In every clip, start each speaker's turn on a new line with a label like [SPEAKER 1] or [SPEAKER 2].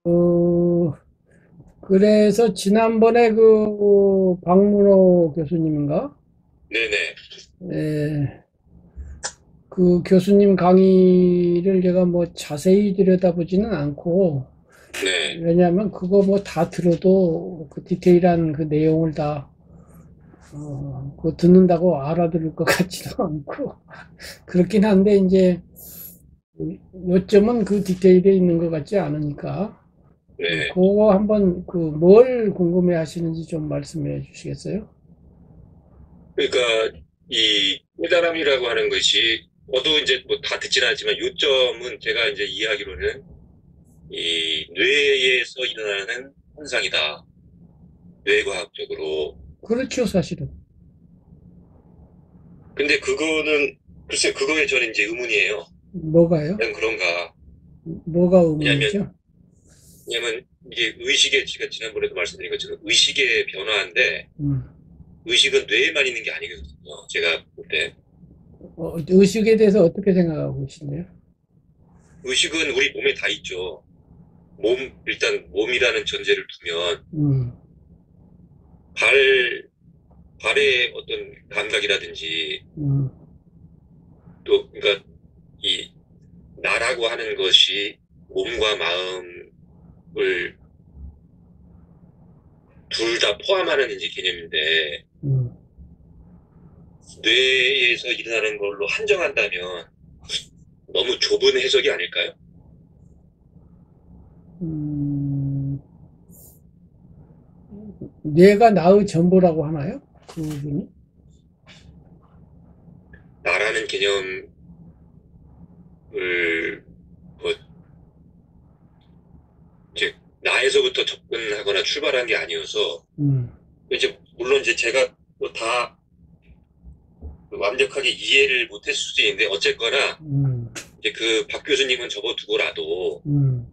[SPEAKER 1] 어, 그래서 지난번에 그 박문호 교수님인가?
[SPEAKER 2] 네네.
[SPEAKER 1] 예, 그 교수님 강의를 제가 뭐 자세히 들여다보지는 않고,
[SPEAKER 2] 네.
[SPEAKER 1] 왜냐하면 그거 뭐 다 들어도 그 디테일한 그 내용을 다, 그거 듣는다고 알아들을 것 같지도 않고, 그렇긴 한데, 이제 요점은 그 디테일에 있는 것 같지 않으니까,
[SPEAKER 2] 네.
[SPEAKER 1] 그거 한번 그 뭘 궁금해 하시는지 좀 말씀해 주시겠어요?
[SPEAKER 2] 그러니까 이 깨달음이라고 하는 것이 저도 이제 뭐 다 듣지는 않지만 요점은 제가 이제 이해하기로는 이 뇌에서 일어나는 현상이다. 뇌과학적으로.
[SPEAKER 1] 그렇죠, 사실은.
[SPEAKER 2] 근데 그거는 글쎄 그거에 저는 이제 의문이에요.
[SPEAKER 1] 뭐가요?
[SPEAKER 2] 그냥 그런가.
[SPEAKER 1] 뭐가
[SPEAKER 2] 왜냐하면
[SPEAKER 1] 의문이죠?
[SPEAKER 2] 왜냐면 이게 의식의 제가 지난번에도 말씀드린 것처럼 의식의 변화인데
[SPEAKER 1] 음.
[SPEAKER 2] 의식은 뇌에만 있는 게 아니거든요. 제가 볼 때.
[SPEAKER 1] 의식에 대해서 어떻게 생각하고 계신데요?
[SPEAKER 2] 의식은 우리 몸에 다 있죠. 일단 몸이라는 전제를 두면
[SPEAKER 1] 음.
[SPEAKER 2] 발, 발의 어떤 감각이라든지
[SPEAKER 1] 음.
[SPEAKER 2] 그러니까 이 나라고 하는 것이 몸과 마음을 둘 다 포함하는 이제 개념인데
[SPEAKER 1] 음.
[SPEAKER 2] 뇌에서 일어나는 걸로 한정한다면 너무 좁은 해석이 아닐까요?
[SPEAKER 1] 음. 뇌가 나의 전부라고 하나요? 그분이?
[SPEAKER 2] 나라는 개념을 뭐 이제 나에서부터 접근하거나 출발한 게 아니어서
[SPEAKER 1] 음.
[SPEAKER 2] 이제 물론 이제 제가 뭐다 완벽하게 이해를 못했을 수도 있는데 어쨌거나
[SPEAKER 1] 음.
[SPEAKER 2] 이제 그 박 교수님은 접어두고라도
[SPEAKER 1] 음.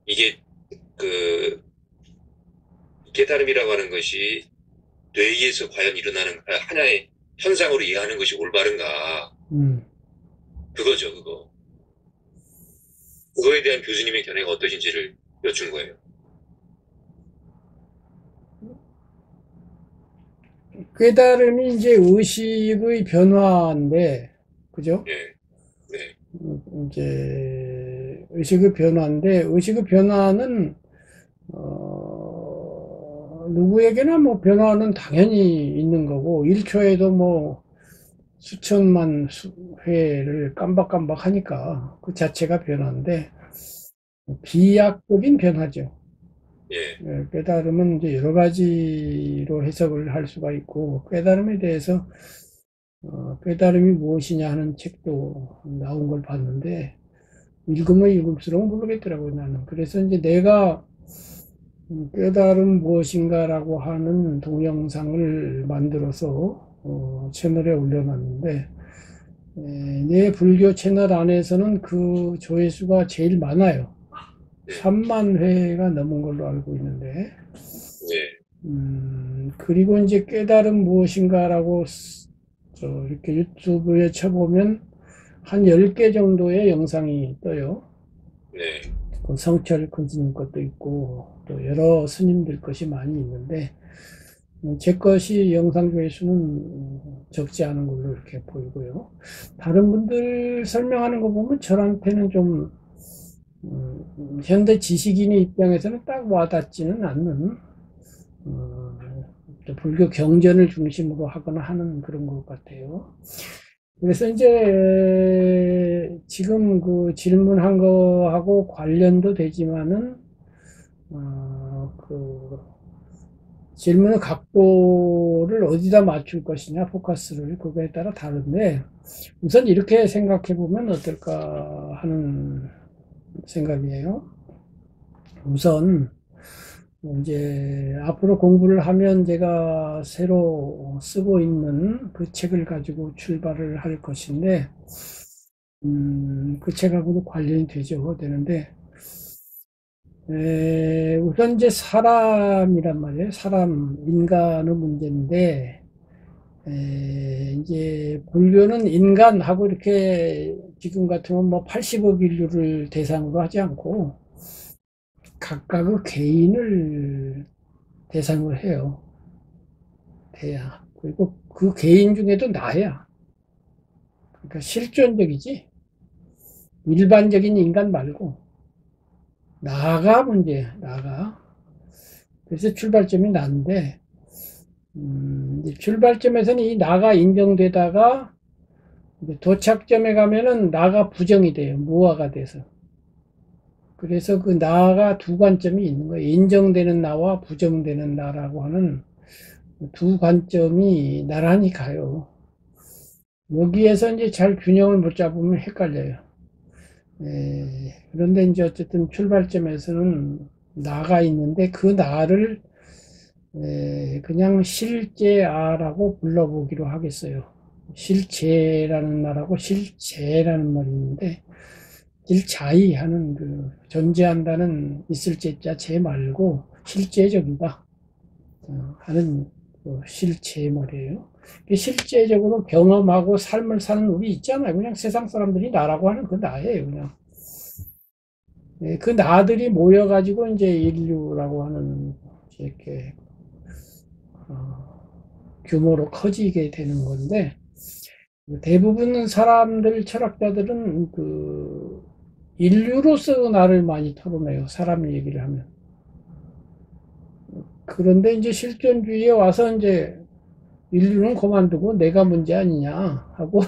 [SPEAKER 2] 이게 그 깨달음이라고 하는 것이 뇌에서 과연 일어나는 하나의 현상으로 이해하는 것이 올바른가
[SPEAKER 1] 음.
[SPEAKER 2] 그거죠 그거 그거에 대한 교수님의 견해가 어떠신지를 여쭌 거예요.
[SPEAKER 1] 깨달음이 이제 의식의 변화인데, 그죠?
[SPEAKER 2] 예, 네,
[SPEAKER 1] 이제 의식의 변화인데, 의식의 변화는 누구에게나 뭐 변화는 당연히 있는 거고, 1초에도 뭐 수천만 회를 깜박깜박 하니까 그 자체가 변화인데, 비약적인 변화죠.
[SPEAKER 2] 예,
[SPEAKER 1] 예, 깨달음은 이제 여러 가지로 해석을 할 수가 있고, 깨달음에 대해서, 깨달음이 무엇이냐 하는 책도 나온 걸 봤는데, 읽으면 읽을수록 모르겠더라고요, 나는. 그래서 이제 내가 깨달음 무엇인가라고 하는 동영상을 만들어서 채널에 올려놨는데 내 불교 채널 안에서는 그 조회수가 제일 많아요.
[SPEAKER 2] 음,
[SPEAKER 1] 3만 회가 넘은 걸로 알고 있는데
[SPEAKER 2] 예,
[SPEAKER 1] 그리고 이제 깨달음 무엇인가라고 이렇게 유튜브에 쳐보면 한 10개 정도의 영상이 떠요.
[SPEAKER 2] 네,
[SPEAKER 1] 그 성철 큰스님 것도 있고 또 여러 스님들 것이 많이 있는데 제 것이 영상 조회수는 적지 않은 걸로 이렇게 보이고요. 다른 분들 설명하는 거 보면 저한테는 좀 현대 지식인의 입장에서는 딱 와닿지는 않는 어, 또 불교 경전을 중심으로 하거나 하는 그런 것 같아요. 그래서 이제 지금 그 질문한 거하고 관련도 되지만은 그 질문의 각도를 어디다 맞출 것이냐, 포커스를 그거에 따라 다른데 우선 이렇게 생각해 보면 어떨까 하는 생각이에요. 우선 이제 앞으로 공부를 하면 제가 새로 쓰고 있는 그 책을 가지고 출발을 할 것인데 그 책하고도 관련이 되죠. 되는데 우선 이제 사람이란 말이에요. 사람, 인간의 문제인데, 이제 불교는 인간하고 이렇게 지금 같으면 뭐 80억 인류를 대상으로 하지 않고, 각각의 개인을 대상으로 해요. 대야. 그리고 그 개인 중에도 나야. 그러니까 실존적이지. 일반적인 인간 말고 나가 문제야. 나가. 그래서 출발점이 나인데 이제 출발점에서는 이 나가 인정되다가 이제 도착점에 가면은 나가 부정이 돼요. 무화가 돼서. 그래서 그 나가 두 관점이 있는 거예요. 인정되는 나와 부정되는 나라고 하는 두 관점이 나란히 가요. 여기에서 이제 잘 균형을 못 잡으면 헷갈려요. 그런데 이제 어쨌든 출발점에서는 나가 있는데 그 나를 그냥 실제아라고 불러보기로 하겠어요. 실제라는 말하고 실제라는 말이 있는데 실자이 하는 그 존재한다는 있을 제자 제 말고 실제적이다 하는 그 실제 말이에요. 실제적으로 경험하고 삶을 사는 우리 있잖아요. 그냥 세상 사람들이 나라고 하는 그 나예요. 그냥 그 나들이 모여가지고 이제 인류라고 하는 이렇게 규모로 커지게 되는 건데 대부분 사람들 철학자들은 그 인류로서 나를 많이 토론해요. 사람 얘기를 하면. 그런데 이제 실존주의에 와서 이제 인류는 그만두고 내가 문제 아니냐 하고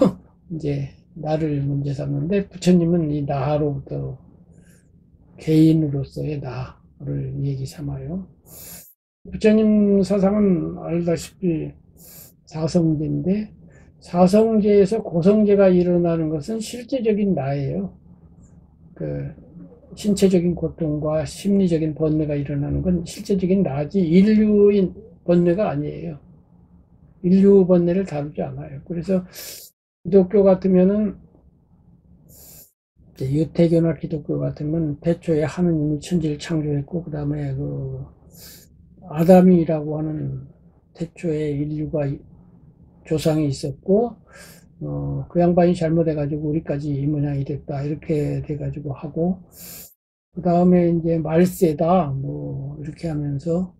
[SPEAKER 1] 이제 나를 문제 삼는데 부처님은 이 나로부터 개인으로서의 나를 얘기 삼아요. 부처님 사상은 알다시피 사성제인데 사성제에서 고성제가 일어나는 것은 실제적인 나예요. 그 신체적인 고통과 심리적인 번뇌가 일어나는 건 실제적인 나지 인류인 번뇌가 아니에요. 인류 번뇌를 다루지 않아요. 그래서 기독교 같으면은 유태교나 기독교 같으면 태초에 하느님이 천지를 창조했고 그 다음에 그 아담이라고 하는 태초에 인류가 조상이 있었고 그 양반이 잘못해가지고 우리까지 이 모양이 됐다 이렇게 돼가지고 하고 그 다음에 이제 말세다 뭐 이렇게 하면서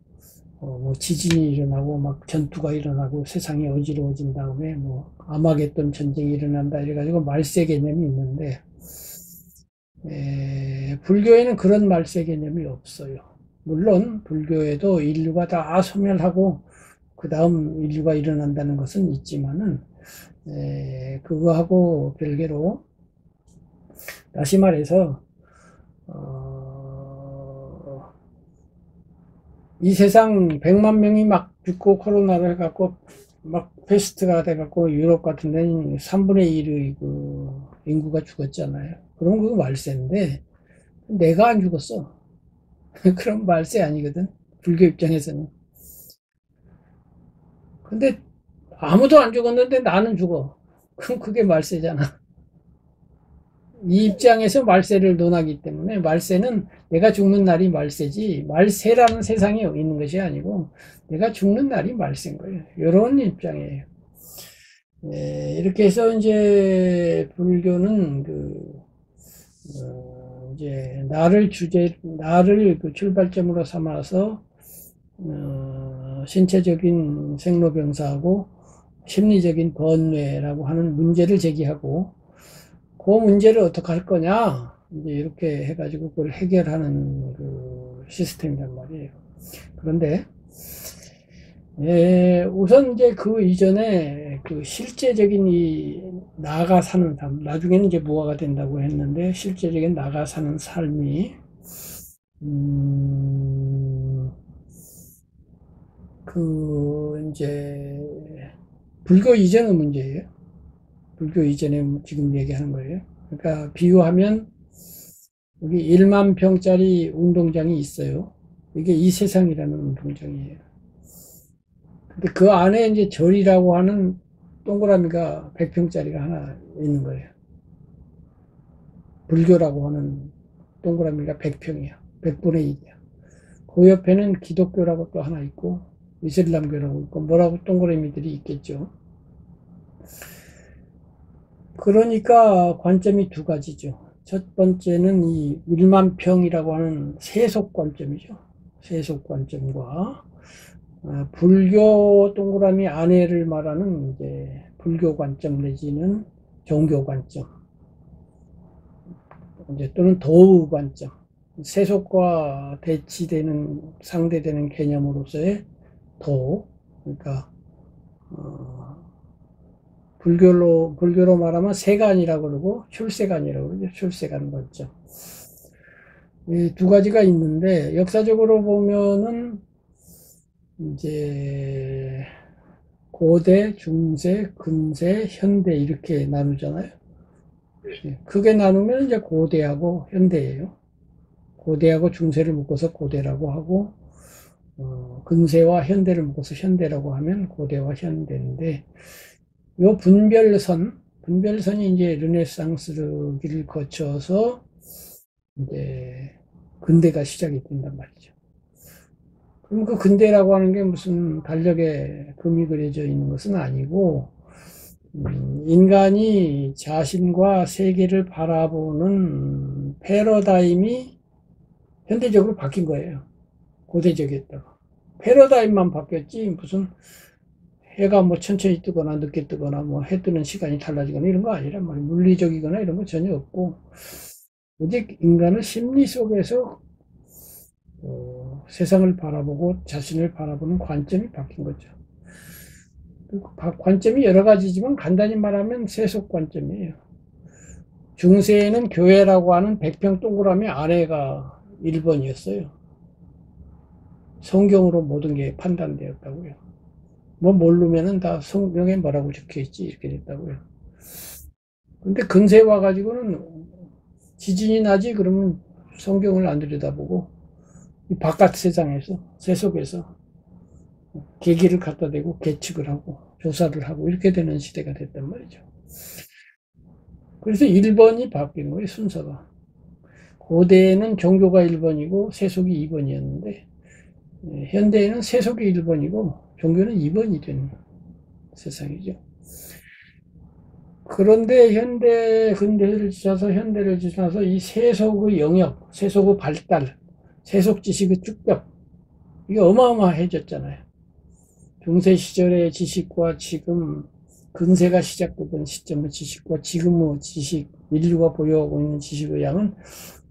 [SPEAKER 1] 뭐 지진이 일어나고 막 전투가 일어나고 세상이 어지러워진 다음에 뭐 아마겟돈 전쟁이 일어난다 이래가지고 말세 개념이 있는데 불교에는 그런 말세 개념이 없어요. 물론 불교에도 인류가 다 소멸하고 그 다음 인류가 일어난다는 것은 있지만은 그거하고 별개로 다시 말해서 이 세상 100만 명이 막 죽고 코로나를 해갖고 막 패스트가 돼갖고 유럽 같은 데는 3분의 1의 그 인구가 죽었잖아요. 그럼 그거 말세인데 내가 안 죽었어. 그럼 말세 아니거든. 불교 입장에서는. 근데 아무도 안 죽었는데 나는 죽어. 그럼 그게 말세잖아. 이 입장에서 말세를 논하기 때문에 말세는 내가 죽는 날이 말세지 말세라는 세상이 있는 것이 아니고 내가 죽는 날이 말세인 거예요. 이런 입장이에요. 이렇게 해서 이제 불교는 이제 나를 그 출발점으로 삼아서 신체적인 생로병사하고 심리적인 번뇌라고 하는 문제를 제기하고 그 문제를 어떻게 할 거냐 이제 이렇게 해가지고 그걸 해결하는 그 시스템이란 말이에요. 그런데 우선 이제 그 이전에 그 실제적인 이 나가 사는 삶 나중에는 이제 무화가 된다고 했는데 실제적인 나가 사는 삶이 그 이제 불교 이전의 문제예요. 불교 이전에 지금 얘기하는 거예요. 그러니까 비유하면 여기 1만 평짜리 운동장이 있어요. 이게 이 세상이라는 운동장이에요. 근데 그 안에 이제 절이라고 하는 동그라미가 100평짜리가 하나 있는 거예요. 불교라고 하는 동그라미가 100평이야. 100분의 1이야. 그 옆에는 기독교라고 또 하나 있고 이슬람교라고 있고 뭐라고 동그라미들이 있겠죠. 그러니까 관점이 두 가지죠. 첫 번째는 이 일만평이라고 하는 세속 관점이죠. 세속 관점과 불교 동그라미 안에를 말하는 이제 불교 관점 내지는 종교 관점, 이제 또는 도의 관점, 세속과 대치되는 상대되는 개념으로서의 도, 그러니까 불교로 말하면 세간이라고 그러고 출세간이라고 그러죠. 출세간 관점. 이 두 가지가 있는데 역사적으로 보면은 이제 고대, 중세, 근세, 현대 이렇게 나누잖아요. 크게 나누면 이제 고대하고 현대예요. 고대하고 중세를 묶어서 고대라고 하고 근세와 현대를 묶어서 현대라고 하면 고대와 현대인데 요 분별선이 이제 르네상스를 거쳐서 이제 근대가 시작이 된단 말이죠. 그럼 그 근대라고 하는 게 무슨 달력에 금이 그려져 있는 것은 아니고 인간이 자신과 세계를 바라보는 패러다임이 현대적으로 바뀐 거예요. 고대적이었다가. 패러다임만 바뀌었지 무슨 해가 뭐 천천히 뜨거나 늦게 뜨거나 뭐 해 뜨는 시간이 달라지거나 이런 거 아니란 말이에요. 물리적이거나 이런 거 전혀 없고 오직 인간은 심리 속에서 세상을 바라보고 자신을 바라보는 관점이 바뀐 거죠. 관점이 여러 가지지만 간단히 말하면 세속 관점이에요. 중세에는 교회라고 하는 100평 동그라미 안에가 1번이었어요. 성경으로 모든 게 판단되었다고요. 뭐 모르면은 다 성경에 뭐라고 적혀있지 이렇게 됐다고요. 근데 근세 와가지고는 지진이 나지 그러면 성경을 안 들여다보고 이 바깥 세상에서 세속에서 계기를 갖다 대고 계측을 하고 조사를 하고 이렇게 되는 시대가 됐단 말이죠. 그래서 1번이 바뀐 거예요, 순서가. 고대에는 종교가 1번이고 세속이 2번이었는데 현대에는 세속이 1번이고 종교는 2번이 된 세상이죠. 그런데 근대를 지나서 현대를 지나서 이 세속의 영역, 세속의 발달, 세속 지식의 축적 이게 어마어마해졌잖아요. 중세 시절의 지식과 지금 근세가 시작되던 시점의 지식과 지금의 지식, 인류가 보유하고 있는 지식의 양은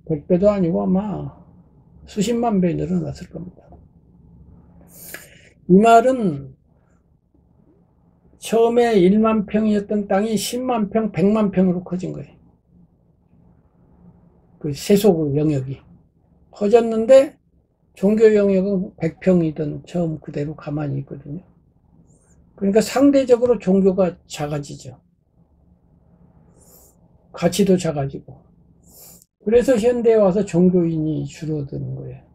[SPEAKER 1] 100배도 아니고 아마 수십만 배 늘어났을 겁니다. 이 말은 처음에 1만 평이었던 땅이 10만 평, 100만 평으로 커진 거예요. 그 세속 영역이 커졌는데 종교 영역은 100평이던 처음 그대로 가만히 있거든요. 그러니까 상대적으로 종교가 작아지죠. 가치도 작아지고. 그래서 현대에 와서 종교인이 줄어드는 거예요.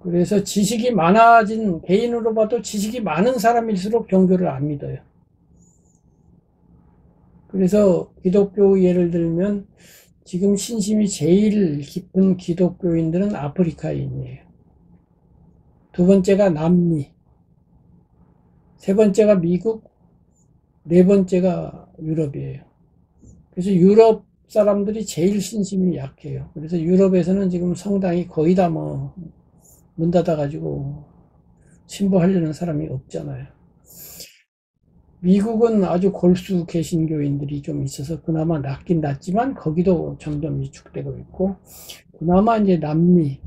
[SPEAKER 1] 그래서 지식이 많아진, 개인으로 봐도 지식이 많은 사람일수록 종교를 안 믿어요. 그래서 기독교 예를 들면 지금 신심이 제일 깊은 기독교인들은 아프리카인이에요. 두 번째가 남미, 세 번째가 미국, 네 번째가 유럽이에요. 그래서 유럽 사람들이 제일 신심이 약해요. 그래서 유럽에서는 지금 성당이 거의 다 문 닫아가지고 신부하려는 사람이 없잖아요. 미국은 아주 골수 개신교인들이 좀 있어서 그나마 낫긴 낫지만 거기도 점점 위축되고 있고 그나마 이제 남미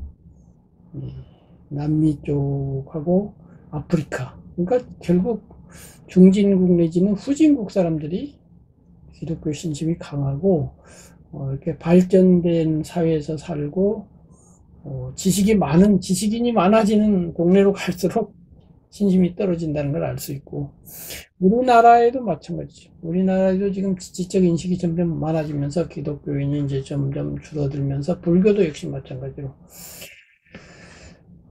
[SPEAKER 1] 쪽하고 아프리카 그러니까 결국 중진국 내지는 후진국 사람들이 기독교 신심이 강하고 이렇게 발전된 사회에서 살고 지식인이 많아지는 동네로 갈수록 신심이 떨어진다는 걸 알 수 있고 우리나라에도 마찬가지죠. 우리나라에도 지금 지적 인식이 점점 많아지면서 기독교인이 이제 점점 줄어들면서 불교도 역시 마찬가지로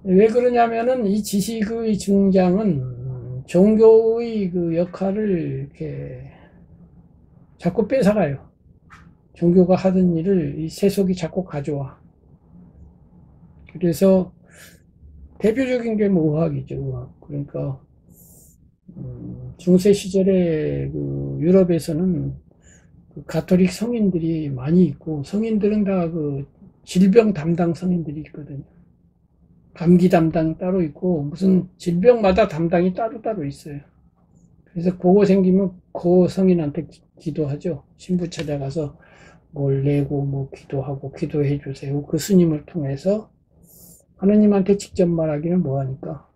[SPEAKER 1] 왜 그러냐면은 이 지식의 증장은 종교의 그 역할을 이렇게 자꾸 뺏어가요. 종교가 하던 일을 이 세속이 자꾸 가져와. 그래서 대표적인 게 의학이죠, 의학. 그러니까 중세 시절에 그 유럽에서는 그 가톨릭 성인들이 많이 있고, 성인들은 다 그 질병 담당 성인들이 있거든요. 감기 담당 따로 있고, 무슨 질병마다 담당이 따로따로 있어요. 그래서 그거 생기면 그 성인한테 기도하죠. 신부 찾아가서 뭘 내고 뭐 기도하고 기도해 주세요. 그 스님을 통해서 하느님한테 직접 말하기는 뭐하니까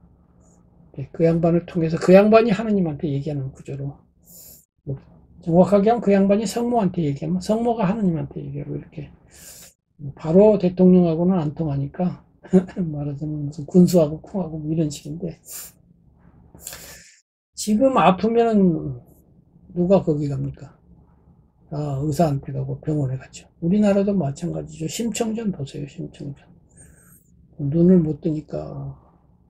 [SPEAKER 1] 그 양반을 통해서 그 양반이 하느님한테 얘기하는 구조로, 정확하게 하면 그 양반이 성모한테 얘기하면 성모가 하느님한테 얘기하고, 이렇게 바로 대통령하고는 안 통하니까 말하자면 무슨 군수하고 콩하고 뭐 이런 식인데, 지금 아프면은 누가 거기 갑니까? 아, 의사한테 가고 병원에 가죠. 우리나라도 마찬가지죠. 심청전 보세요. 심청전. 눈을 못 뜨니까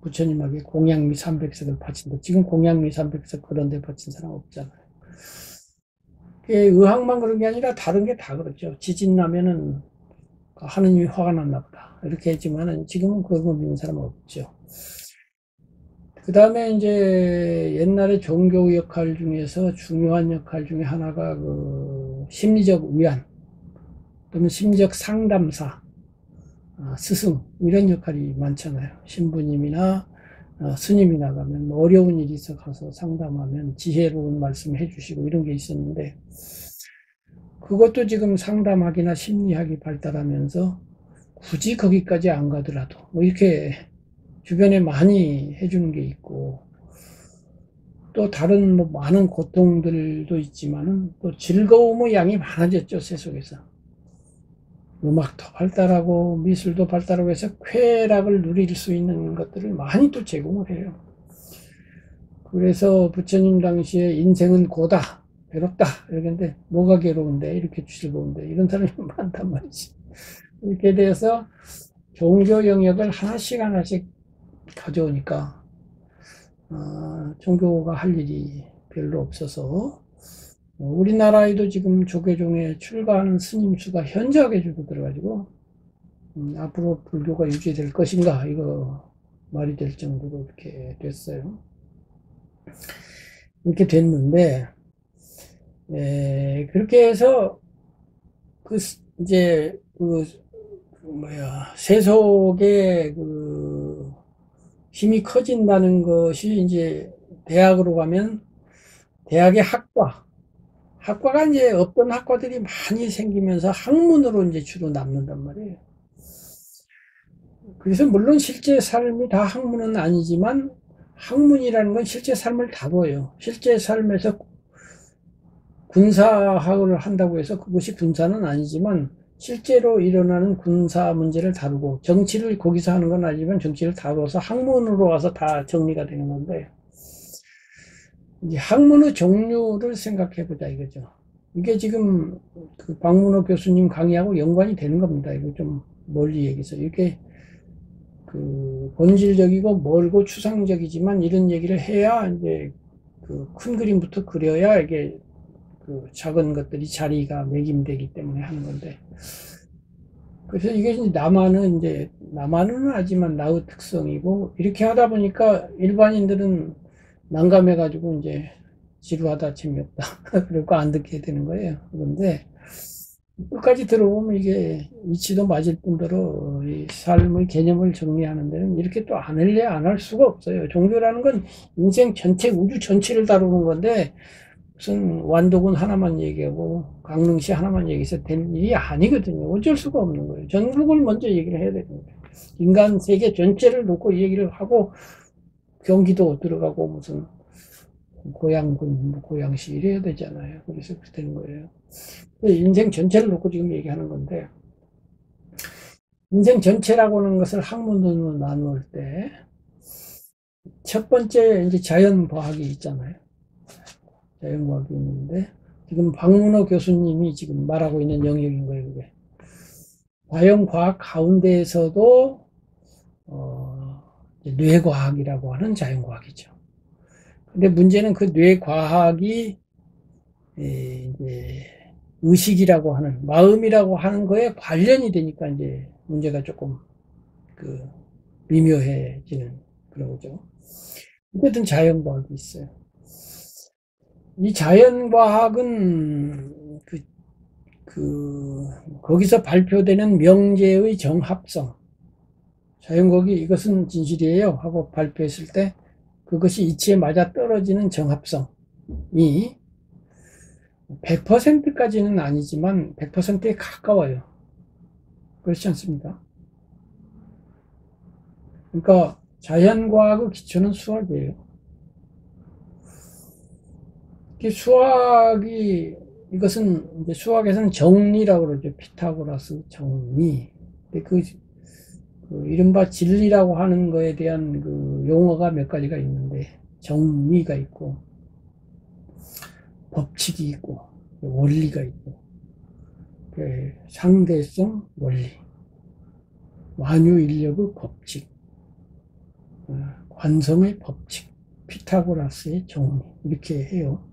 [SPEAKER 1] 부처님에게 공양미 300색을 바친다. 지금 공양미 300색 그런 데 바친 사람 없잖아요. 의학만 그런 게 아니라 다른 게 다 그렇죠. 지진 나면은 하느님이 화가 났나 보다, 이렇게 했지만은 지금은 그런 거 믿는 사람은 없죠. 그 다음에 이제 옛날에 종교 역할 중에서 중요한 역할 중에 하나가 그 심리적 위안 또는 심리적 상담사, 스승, 이런 역할이 많잖아요. 신부님이나 스님이나 가면 뭐 어려운 일이 있어 가서 상담하면 지혜로운 말씀 해주시고 이런 게 있었는데, 그것도 지금 상담학이나 심리학이 발달하면서 굳이 거기까지 안 가더라도 뭐 이렇게 주변에 많이 해주는 게 있고, 또 다른 뭐 많은 고통들도 있지만은 또 즐거움의 양이 많아졌죠. 세속에서 음악도 발달하고 미술도 발달하고 해서 쾌락을 누릴 수 있는 것들을 많이 또 제공을 해요. 그래서 부처님 당시에 인생은 고다, 괴롭다 이러는데, 뭐가 괴로운데 이렇게 즐거운데, 이런 사람이 많단 말이지. 이렇게 돼서 종교 영역을 하나씩 하나씩 가져오니까 종교가 할 일이 별로 없어서, 우리나라에도 지금 조계종에 출가하는 스님 수가 현저하게 줄어들어가지고 앞으로 불교가 유지될 것인가, 이거 말이 될 정도로 이렇게 됐어요. 이렇게 됐는데, 그렇게 해서 이제 세속의 그 힘이 커진다는 것이, 이제 대학으로 가면 대학의 학과가 이제 없던 학과들이 많이 생기면서 학문으로 이제 주로 남는단 말이에요. 그래서 물론 실제 삶이 다 학문은 아니지만, 학문이라는 건 실제 삶을 다뤄요. 실제 삶에서 군사학을 한다고 해서 그것이 군사는 아니지만, 실제로 일어나는 군사 문제를 다루고, 정치를 거기서 하는 건 아니지만 정치를 다뤄서 학문으로 와서 다 정리가 되는 건데, 이제 학문의 종류를 생각해 보자 이거죠. 이게 지금 그 박문호 교수님 강의하고 연관이 되는 겁니다. 이거 좀 멀리 얘기해서, 이게 그 본질적이고 멀고 추상적이지만 이런 얘기를 해야 이제 그 큰 그림부터 그려야 이게 그 작은 것들이 자리가 매김되기 때문에 하는 건데, 그래서 이게 이제 남한은 하지만 나의 특성이고, 이렇게 하다 보니까 일반인들은 난감해가지고 이제 지루하다, 재미없다 그러고 안 듣게 되는 거예요. 그런데 끝까지 들어보면 이게 이치도 맞을 뿐더러 이 삶의 개념을 정리하는 데는 이렇게 또 안 할래 안 할 수가 없어요. 종교라는 건 인생 전체, 우주 전체를 다루는 건데, 무슨 완도군 하나만 얘기하고 강릉시 하나만 얘기해서 된 일이 아니거든요. 어쩔 수가 없는 거예요. 전국을 먼저 얘기를 해야 되는 거예요. 인간 세계 전체를 놓고 얘기를 하고, 경기도 들어가고 무슨 고양군, 고양시 이래야 되잖아요. 그래서 그렇게 되는 거예요. 인생 전체를 놓고 지금 얘기하는 건데, 인생 전체라고 하는 것을 학문으로 나눌 때, 첫 번째 이제 자연과학이 있잖아요. 자연과학이 있는데, 지금 박문호 교수님이 지금 말하고 있는 영역인 거예요, 그게. 자연과학 가운데에서도 뇌과학이라고 하는 자연과학이죠. 근데 문제는 그 뇌과학이 이제 의식이라고 하는, 마음이라고 하는 거에 관련이 되니까 이제 문제가 조금 그 미묘해지는 그런 거죠. 어쨌든 자연과학이 있어요. 이 자연과학은 그 거기서 발표되는 명제의 정합성, 자연과학이 이것은 진실이에요 하고 발표했을 때 그것이 이치에 맞아 떨어지는 정합성이 100%까지는 아니지만 100%에 가까워요. 그렇지 않습니까? 그러니까 자연과학의 기초는 수학이에요. 수학이, 이것은 이제 수학에서는 정리라고 그러죠. 피타고라스 정리. 근데 그 이른바 진리라고 하는 거에 대한 그 용어가 몇 가지가 있는데, 정리가 있고, 법칙이 있고, 원리가 있고, 상대성 원리, 완유인력의 법칙, 관성의 법칙, 피타고라스의 정리, 이렇게 해요.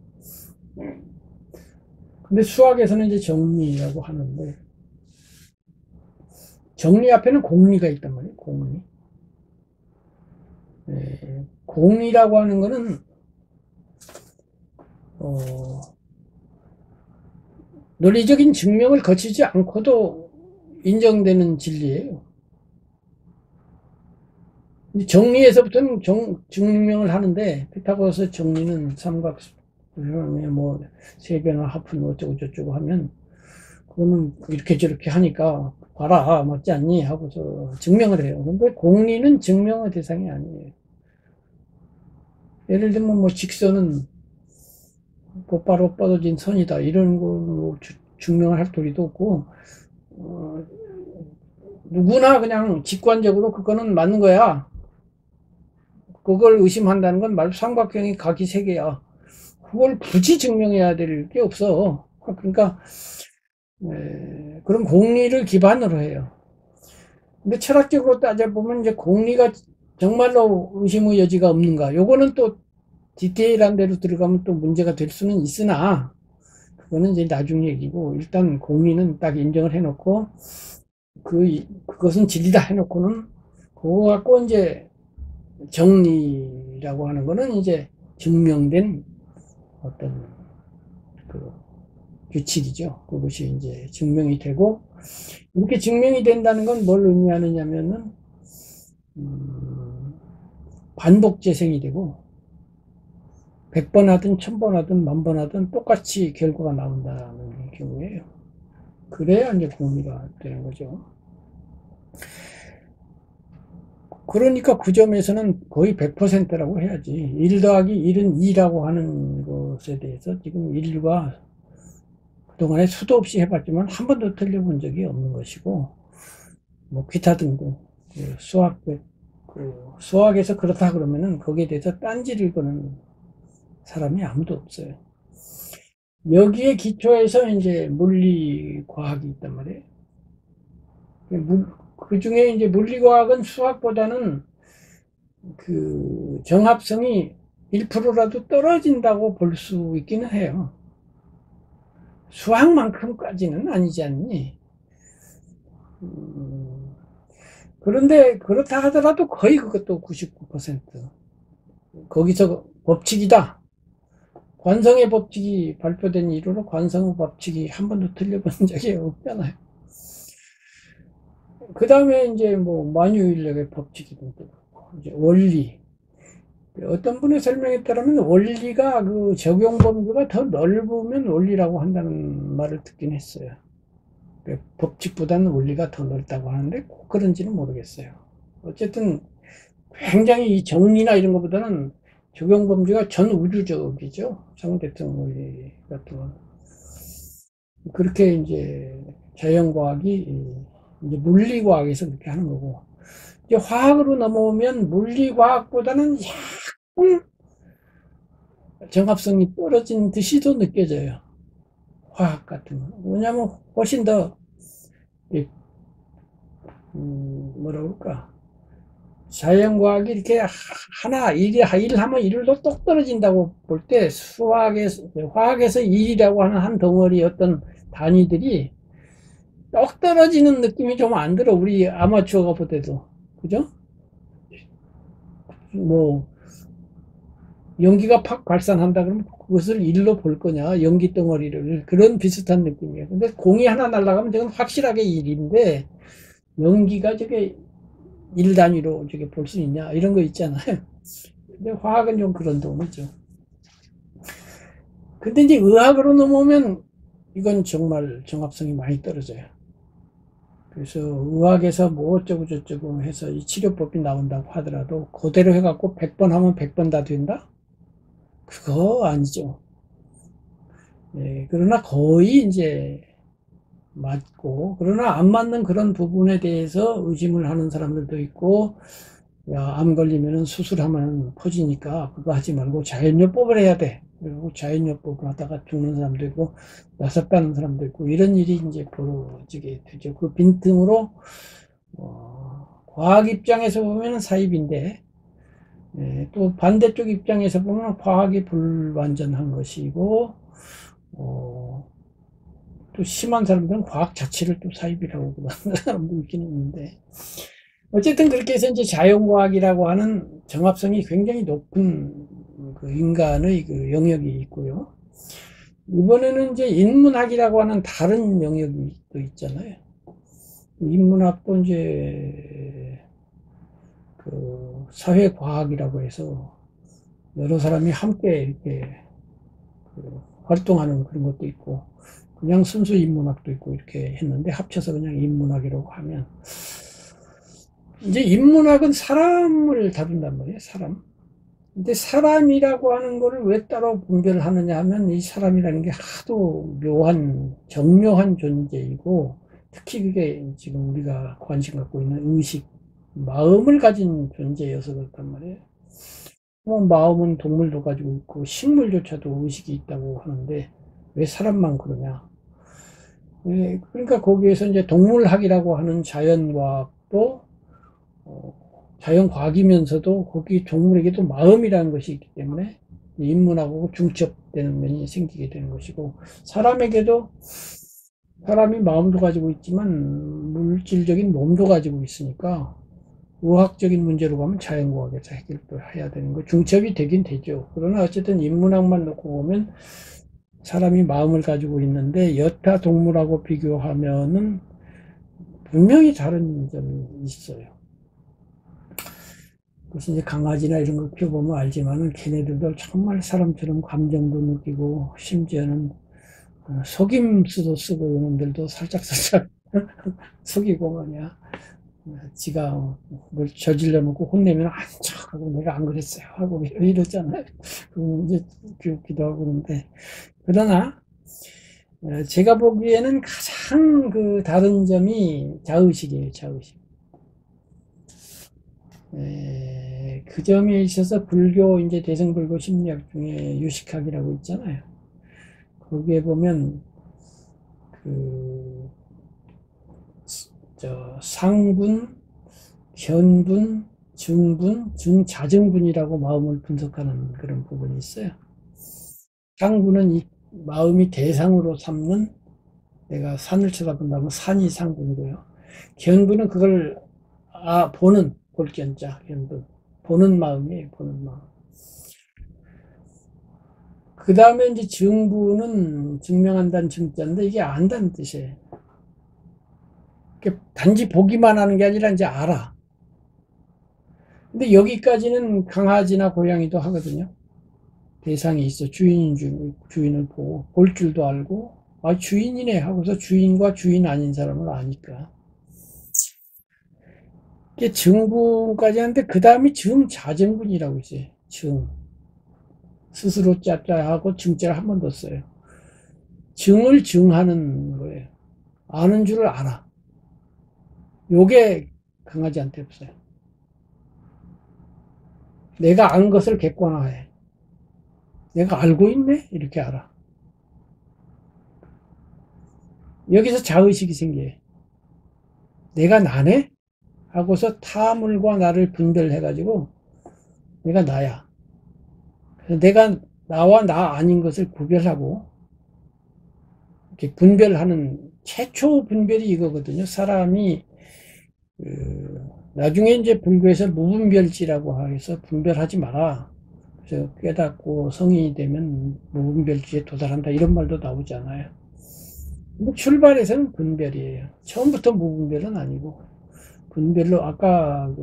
[SPEAKER 1] 근데 수학에서는 이제 정리라고 하는데, 정리 앞에는 공리가 있단 말이에요, 공리. 공리라고 하는 거는, 논리적인 증명을 거치지 않고도 인정되는 진리예요. 정리에서부터는 증명을 하는데, 피타고라스 정리는 삼각, 뭐, 세변화, 합분, 어쩌고 저쩌고 하면, 그거는 이렇게 저렇게 하니까, 봐라, 맞지 않니? 하고서 증명을 해요. 근데 공리는 증명의 대상이 아니에요. 예를 들면, 뭐, 직선은 곧바로 뻗어진 선이다. 이런 걸로 증명을 할 도리도 없고, 누구나 그냥 직관적으로 그거는 맞는 거야. 그걸 의심한다는 건 말 삼각형이 각이 세 개야. 그걸 굳이 증명해야 될 게 없어. 그러니까 그런 공리를 기반으로 해요. 근데 철학적으로 따져보면 이제 공리가 정말로 의심의 여지가 없는가? 요거는 또 디테일한 데로 들어가면 또 문제가 될 수는 있으나 그거는 이제 나중 얘기고 일단 공리는 딱 인정을 해놓고 그것은 진리다 해놓고는 그거 갖고 이제 정리라고 하는 거는 이제 증명된 어떤 그 규칙이죠. 그것이 이제 증명이 되고, 이렇게 증명이 된다는 건 뭘 의미하느냐면은, 반복 재생이 되고, 100번 하든 1000번 하든 10,000번 하든 똑같이 결과가 나온다는 경우에요. 그래야 이제 공리가 되는 거죠. 그러니까 그 점에서는 거의 100%라고 해야지. 1 더하기 1은 2라고 하는 것에 대해서 지금 인류가 그동안에 수도 없이 해봤지만 한 번도 틀려본 적이 없는 것이고, 뭐 기타 등등 수학에서 그렇다 그러면은 거기에 대해서 딴지를 거는 사람이 아무도 없어요. 여기에 기초해서 이제 물리 과학이 있단 말이에요. 그 중에 이제 물리과학은 수학보다는 그 정합성이 1%라도 떨어진다고 볼 수 있기는 해요. 수학만큼까지는 아니지 않니? 그런데 그렇다 하더라도 거의 그것도 99%. 거기서 법칙이다. 관성의 법칙이 발표된 이후로 관성의 법칙이 한 번도 틀려본 적이 없잖아요. 그 다음에 이제 뭐 만유인력의 법칙이든 이제 원리. 어떤 분의 설명에 따르면 원리가 그 적용 범위가 더 넓으면 원리라고 한다는 말을 듣긴 했어요. 법칙보다는 원리가 더 넓다고 하는데 꼭 그런지는 모르겠어요. 어쨌든 굉장히 이 정리나 이런 것보다는 적용 범위가 전 우주적이죠. 상대성 원리 같은 건. 그렇게 이제 자연과학이 이제 물리과학에서 그렇게 하는 거고. 이제 화학으로 넘어오면 물리과학보다는 약간 정합성이 떨어진 듯이도 느껴져요. 화학 같은 거. 왜냐면 훨씬 더, 뭐라 그럴까. 자연과학이 이렇게 일하면 일로 똑 떨어진다고 볼 때 화학에서 일이라고 하는 한 덩어리 어떤 단위들이 똑 떨어지는 느낌이 좀 안 들어. 우리 아마추어가 볼 때도. 그죠? 뭐, 연기가 팍 발산한다 그러면 그것을 일로 볼 거냐, 연기 덩어리를. 그런 비슷한 느낌이에요. 근데 공이 하나 날아가면 저건 확실하게 일인데, 연기가 저게 일 단위로 저게 볼 수 있냐, 이런 거 있잖아요. 근데 화학은 좀 그런 동이죠. 근데 이제 의학으로 넘어오면 이건 정말 정합성이 많이 떨어져요. 그래서 의학에서 뭐 어쩌고 저쩌고 해서 이 치료법이 나온다고 하더라도 그대로 해갖고 100번 하면 100번 다 된다? 그거 아니죠. 예, 그러나 거의 이제 맞고, 그러나 안 맞는 그런 부분에 대해서 의심을 하는 사람들도 있고, 야, 암 걸리면은 수술하면 퍼지니까 그거 하지 말고 자연요법을 해야 돼. 그리고 자연요법을 하다가 죽는 사람도 있고, 나섰다는 사람도 있고, 이런 일이 이제 벌어지게 되죠. 그 빈틈으로, 과학 입장에서 보면 사입인데, 예, 또 반대쪽 입장에서 보면 과학이 불완전한 것이고, 또 심한 사람들은 과학 자체를 또 사입이라고 그러는 사람도 있긴 있는데, 어쨌든 그렇게 해서 이제 자연과학이라고 하는 정합성이 굉장히 높은 그 인간의 그 영역이 있고요. 이번에는 이제 인문학이라고 하는 다른 영역이 또 있잖아요. 인문학도 이제 그 사회과학이라고 해서 여러 사람이 함께 이렇게 그 활동하는 그런 것도 있고, 그냥 순수 인문학도 있고 이렇게 했는데 합쳐서 그냥 인문학이라고 하면, 이제 인문학은 사람을 다룬단 말이에요, 사람. 근데 사람이라고 하는 거를 왜 따로 분별하느냐 하면, 이 사람이라는 게 하도 묘한, 정묘한 존재이고, 특히 그게 지금 우리가 관심 갖고 있는 의식, 마음을 가진 존재여서 그렇단 말이에요. 마음은 동물도 가지고 있고, 식물조차도 의식이 있다고 하는데, 왜 사람만 그러냐. 예, 그러니까 거기에서 이제 동물학이라고 하는 자연과학도 자연과학이면서도 거기 동물에게도 마음이라는 것이 있기 때문에 인문하고 중첩되는 면이 생기게 되는 것이고, 사람에게도 사람이 마음도 가지고 있지만 물질적인 몸도 가지고 있으니까 의학적인 문제로 가면 자연과학에서 해결도 해야 되는 거, 중첩이 되긴 되죠. 그러나 어쨌든 인문학만 놓고 보면 사람이 마음을 가지고 있는데, 여타 동물하고 비교하면은 분명히 다른 점이 있어요. 그래서 이제 강아지나 이런 거 키워보면 알지만은 걔네들도 정말 사람처럼 감정도 느끼고, 심지어는 속임수도 쓰고, 이놈들도 살짝살짝 속이고 말이야. 지가 뭘 저질러 놓고 혼내면 안 척하고 내가 안 그랬어요 하고 이러잖아요. 그럼 이제 귀엽기도 하고. 그런데 그러나 제가 보기에는 가장 그 다른 점이 자의식이에요, 자의식. 그 점에 있어서 불교, 이제 대승불교 심리학 중에 유식학이라고 있잖아요. 거기에 보면 그 상분, 견분, 증분, 증자증분이라고 마음을 분석하는 그런 부분이 있어요. 상분은 이 마음이 대상으로 삼는, 내가 산을 쳐다본다면 산이 상분이고요. 견분은 그걸 보는, 볼견자, 견분. 보는 마음이에요, 보는 마음. 그 다음에 이제 증부는 증명한다는 증자인데, 이게 안다는 뜻이에요. 단지 보기만 하는 게 아니라 이제 알아. 근데 여기까지는 강아지나 고양이도 하거든요. 대상이 있어. 주인을 보고, 볼 줄도 알고, 주인이네 하고서 주인과 주인 아닌 사람을 아니까. 이게 증부까지 하는데, 그 다음이 증자증분이라고 있어요. 증. 스스로 짜짜 하고 증자를 한 번 더 써요. 증을 증하는 거예요. 아는 줄을 알아. 요게 강아지한테 없어요. 내가 안 것을 객관화해. 내가 알고 있네? 이렇게 알아. 여기서 자의식이 생겨요. 내가 나네? 하고서 타물과 나를 분별해가지고 내가 나야. 그래서 내가 나와 나 아닌 것을 구별하고 이렇게 분별하는 최초 분별이 이거거든요. 사람이 나중에 이제 불교에서 무분별지라고 해서 분별하지 마라. 그래서 깨닫고 성인이 되면 무분별지에 도달한다 이런 말도 나오잖아요. 근데 출발에서는 분별이에요. 처음부터 무분별은 아니고 분별로 아까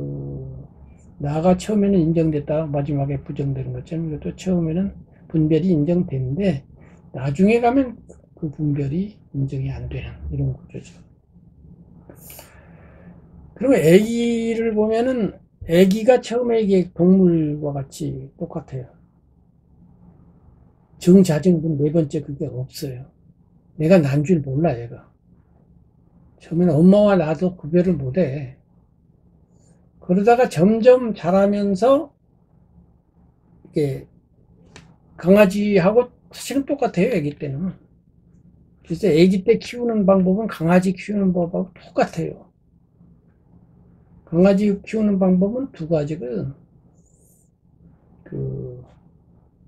[SPEAKER 1] 나가 처음에는 인정됐다 마지막에 부정되는 것처럼 이것도 처음에는 분별이 인정되는데 나중에 가면 그 분별이 인정이 안 되는 이런 구조죠. 그리고 애기를 보면은 애기가 처음에 이게 동물과 같이 똑같아요. 정자증분 네 번째 그게 없어요. 내가 난 줄 몰라 얘가. 처음에는 엄마와 나도 구별을 못해. 그러다가 점점 자라면서 이게 강아지하고 사실은 똑같아요. 애기 때는. 그래서 애기 때 키우는 방법은 강아지 키우는 법하고 똑같아요. 강아지 키우는 방법은 두 가지거든.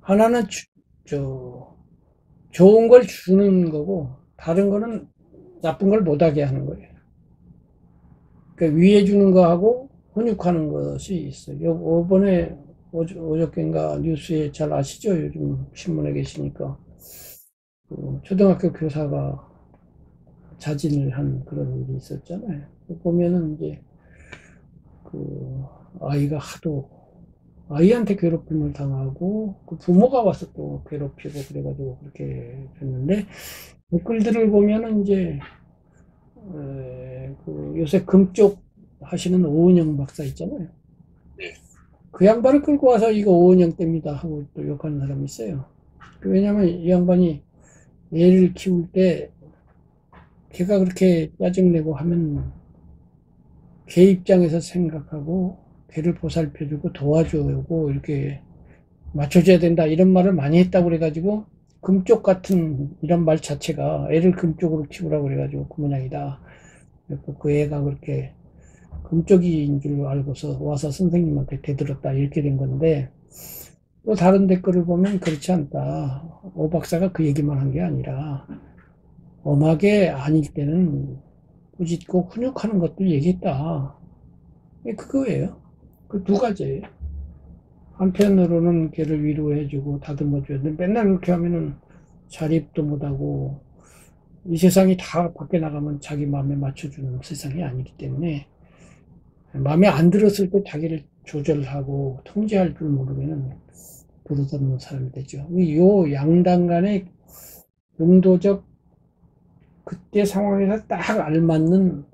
[SPEAKER 1] 하나는 좋은 걸 주는 거고 다른 거는 나쁜 걸 못하게 하는 거예요. 그러니까 위해 주는 거하고 훈육하는 것이 있어요. 요번에 어저께인가 뉴스에 잘 아시죠? 요즘 신문에 계시니까 초등학교 교사가 자진을 한 그런 일이 있었잖아요. 보면은 이제 아이가 하도 아이한테 괴롭힘을 당하고 그 부모가 와서 또 괴롭히고 그래가지고 그렇게 됐는데 댓글들을 보면은 이제 요새 금쪽 하시는 오은영 박사 있잖아요. 그 양반을 끌고 와서 이거 오은영 때입니다 하고 또 욕하는 사람이 있어요. 왜냐면 이 양반이 애를 키울 때 걔가 그렇게 짜증내고 하면 걔 입장에서 생각하고 걔를 보살펴주고 도와주고 이렇게 맞춰줘야 된다 이런 말을 많이 했다고 그래가지고 금쪽 같은 이런 말 자체가 애를 금쪽으로 키우라고 그래가지고 그 모양이다. 그 애가 그렇게 금쪽인 줄 알고서 와서 선생님한테 대들었다 이렇게 된 건데 또 다른 댓글을 보면 그렇지 않다. 오 박사가 그 얘기만 한 게 아니라 엄하게 아닐 때는 꾸짖고 훈육하는 것도 얘기했다. 그거예요. 그 두 가지예요. 한편으로는 걔를 위로해주고 다듬어줘야 돼. 맨날 그렇게 하면은 자립도 못하고 이 세상이 다 밖에 나가면 자기 마음에 맞춰주는 세상이 아니기 때문에 마음에 안 들었을 때 자기를 조절하고 통제할 줄 모르면은 부르짖는 사람이 되죠. 요 양당 간의 용도적 그때 상황에서 딱 알맞는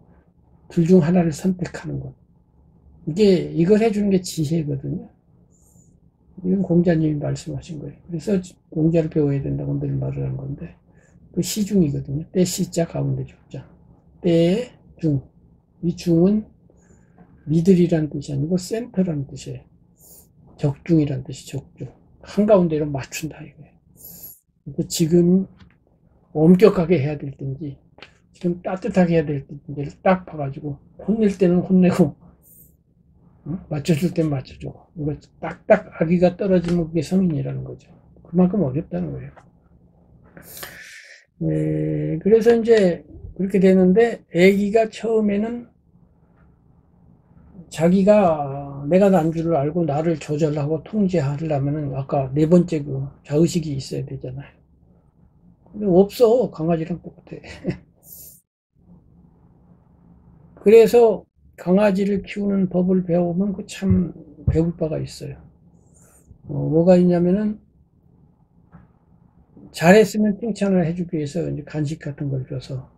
[SPEAKER 1] 둘 중 하나를 선택하는 것. 이걸 해주는 게 지혜거든요. 이건 공자님이 말씀하신 거예요. 그래서 공자를 배워야 된다고 늘 말을 하는 건데, 그 시중이거든요. 때 시자 가운데 적자. 때의 중. 이 중은 미들이라는 뜻이 아니고 센터라는 뜻이에요. 적중이라는 뜻이 적중. 한가운데로 맞춘다 이거예요. 지금 엄격하게 해야 될 텐지, 지금 따뜻하게 해야 될 텐지를 딱 봐가지고, 혼낼 때는 혼내고, 맞춰줄 땐 맞춰주고, 이거 딱딱 아기가 떨어지면 그게 성인이라는 거죠. 그만큼 어렵다는 거예요. 네, 그래서 이제 그렇게 되는데, 아기가 처음에는 자기가 내가 난 줄을 알고 나를 조절하고 통제하려면은 아까 네 번째 그 자의식이 있어야 되잖아요. 근데 없어. 강아지랑 똑같아. 그래서 강아지를 키우는 법을 배우면 그 참 배울 바가 있어요. 뭐가 있냐면은 잘했으면 칭찬을 해주기 위해서 이제 간식 같은 걸 줘서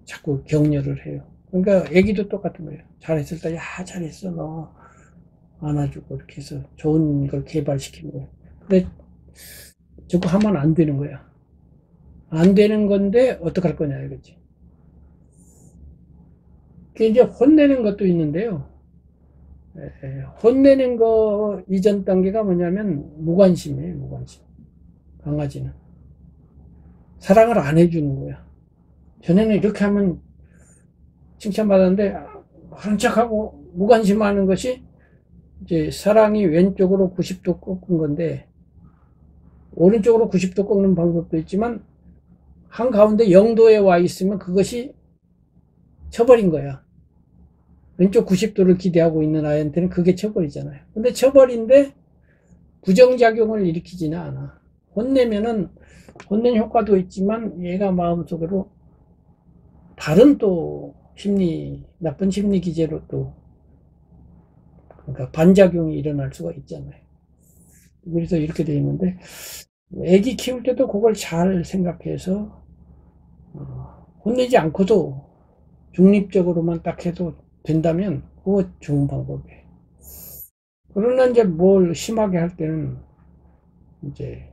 [SPEAKER 1] 자꾸 격려를 해요. 그러니까 애기도 똑같은 거예요. 잘했을 때, 야, 잘했어, 너. 안아주고 이렇게 해서 좋은 걸 개발시키는 거예요. 근데 저거 하면 안 되는 거야. 안 되는 건데 어떡할 거냐 이거지. 그게 이제 혼내는 것도 있는데요. 혼내는 거 이전 단계가 뭐냐면 무관심이에요. 무관심. 강아지는 사랑을 안 해주는 거야. 전에는 이렇게 하면 칭찬받았는데 하는 척하고 무관심하는 것이 이제 사랑이 왼쪽으로 90도 꺾은 건데 오른쪽으로 90도 꺾는 방법도 있지만 한가운데 0도에 와 있으면 그것이 쳐버린 거야. 왼쪽 90도를 기대하고 있는 아이한테는 그게 쳐버리잖아요. 근데 쳐버린데 부정작용을 일으키지는 않아. 혼내면은 혼낸 효과도 있지만 얘가 마음속으로 다른 또 나쁜 심리 기제로 또 그러니까 반작용이 일어날 수가 있잖아요. 그래서 이렇게 되어 있는데 애기 키울 때도 그걸 잘 생각해서 혼내지 않고도 중립적으로만 딱 해도 된다면 그거 좋은 방법이에요. 그러나 이제 뭘 심하게 할 때는 이제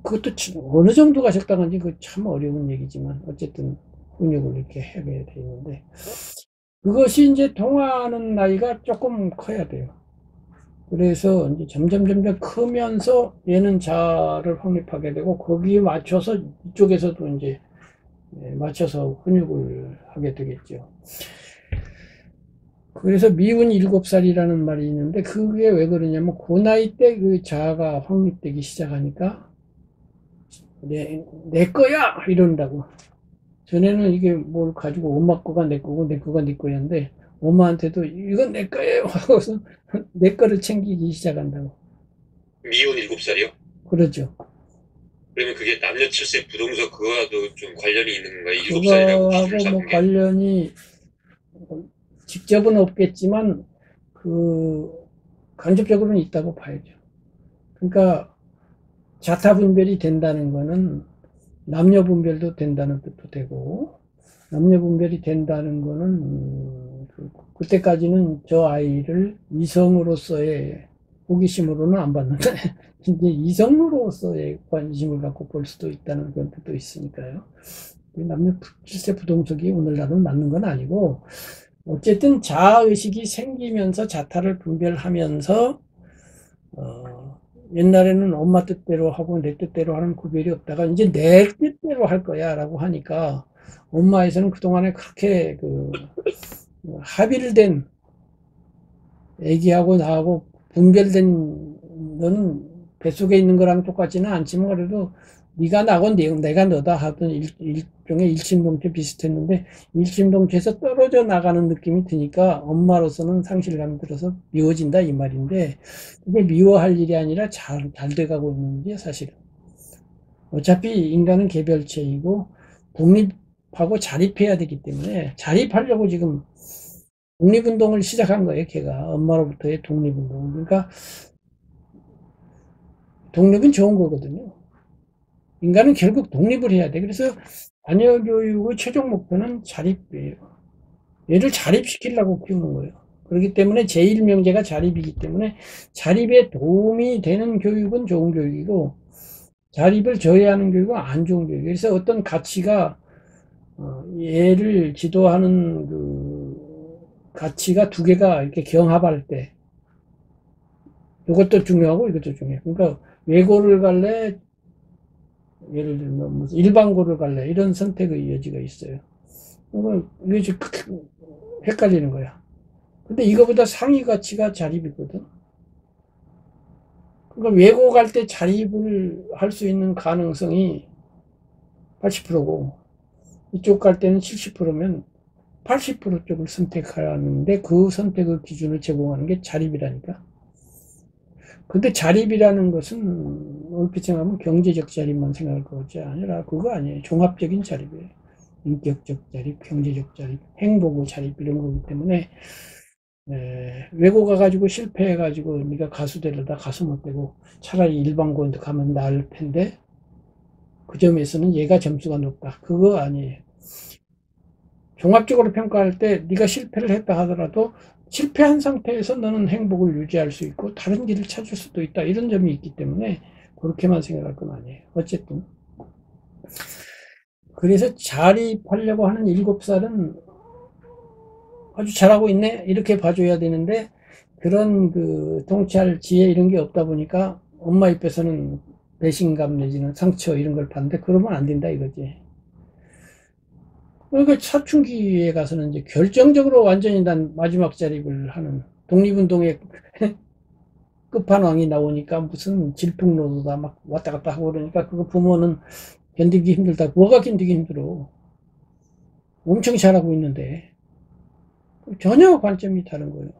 [SPEAKER 1] 그것도 어느 정도가 적당한지 그 참 어려운 얘기지만 어쨌든 훈육을 이렇게 하게 되는데 그것이 이제 통하는 나이가 조금 커야 돼요. 그래서 이제 점점 크면서 얘는 자아를 확립하게 되고 거기에 맞춰서 이쪽에서도 이제 맞춰서 훈육을 하게 되겠죠. 그래서 미운 7살이라는 말이 있는데 그게 왜 그러냐면 그 나이 때 그 자아가 확립되기 시작하니까 내 거야! 이런다고. 전에는 이게 뭘 가지고 엄마 거가 내 거고 내 거가 네 거였는데 엄마한테도 이건 내 거예요 하고서 내 거를 챙기기 시작한다고.
[SPEAKER 2] 미혼 7살이요?
[SPEAKER 1] 그러죠.
[SPEAKER 2] 그러면 그게 남녀 칠세 부동서 그거와도 좀 관련이 있는 건가요? 7살이라고 기준을
[SPEAKER 1] 그거하고 뭐
[SPEAKER 2] 잡는 게?
[SPEAKER 1] 관련이 직접은 없겠지만 그 간접적으로는 있다고 봐야죠. 그러니까 자타 분별이 된다는 거는 남녀 분별도 된다는 뜻도 되고 남녀 분별이 된다는 거는 그때까지는 저 아이를 이성으로서의 호기심으로는 안 봤는데 이제 이성으로서의 관심을 갖고 볼 수도 있다는 그런 뜻도 있으니까요. 남녀 질세 부동석이 오늘날은 맞는 건 아니고 어쨌든 자아의식이 생기면서 자타를 분별하면서 옛날에는 엄마 뜻대로 하고 내 뜻대로 하는 구별이 없다가 이제 내 뜻대로 할 거야 라고 하니까 엄마에서는 그동안에 그렇게 합의를 된 애기하고 나하고 분별된 너는 뱃속에 있는 거랑 똑같지는 않지만 그래도 네가 나고 내가 너다 하던 일종의 일심동체 비슷했는데 일심동체에서 떨어져 나가는 느낌이 드니까 엄마로서는 상실감이 들어서 미워진다 이 말인데 그게 미워할 일이 아니라 잘 돼가고 있는 게 사실은 어차피 인간은 개별체이고 독립하고 자립해야 되기 때문에 자립하려고 지금 독립운동을 시작한 거예요 걔가 엄마로부터의 독립운동 그러니까 독립은 좋은 거거든요 인간은 결국 독립을 해야 돼. 그래서 자녀 교육의 최종 목표는 자립이에요. 얘를 자립시키려고 키우는 거예요. 그렇기 때문에 제1명제가 자립이기 때문에 자립에 도움이 되는 교육은 좋은 교육이고 자립을 저해하는 교육은 안 좋은 교육이에요. 그래서 어떤 가치가 얘를 지도하는 그 가치가 두 개가 이렇게 경합할 때 이것도 중요하고 이것도 중요해요. 그러니까 외고를 갈래 예를 들면 무슨 일반고를 갈래 이런 선택의 여지가 있어요. 이게 좀 헷갈리는 거야. 근데 이거보다 상위 가치가 자립이거든. 그러니까 외고 갈 때 자립을 할 수 있는 가능성이 80%고 이쪽 갈 때는 70%면 80% 쪽을 선택하는데 그 선택의 기준을 제공하는 게 자립이라니까. 근데 자립이라는 것은 얼핏 생각하면 경제적 자립만 생각할 것이 아니라 그거 아니에요. 종합적인 자립이에요. 인격적 자립, 경제적 자립, 행복의 자립 이런 거기 때문에 외고 가가지고 실패해가지고 네가 가수 되려다 가수 못 되고 차라리 일반고에 가면 나을 텐데 그 점에서는 얘가 점수가 높다. 그거 아니에요. 종합적으로 평가할 때 네가 실패를 했다 하더라도 실패한 상태에서 너는 행복을 유지할 수 있고 다른 길을 찾을 수도 있다. 이런 점이 있기 때문에 그렇게만 생각할 건 아니에요. 어쨌든 그래서 자립하려고 하는 7살은 아주 잘하고 있네 이렇게 봐줘야 되는데 그런 그 통찰 지혜 이런 게 없다 보니까 엄마 입에서는 배신감 내지는 상처 이런 걸 받는데 그러면 안 된다 이거지. 그러니까 사춘기에 가서는 이제 결정적으로 완전히 난 마지막 자립을 하는 독립운동의 끝판왕이 나오니까 무슨 질풍노도다 막 왔다 갔다 하고 그러니까 그거 부모는 견디기 힘들다. 뭐가 견디기 힘들어. 엄청 잘하고 있는데 전혀 관점이 다른 거예요.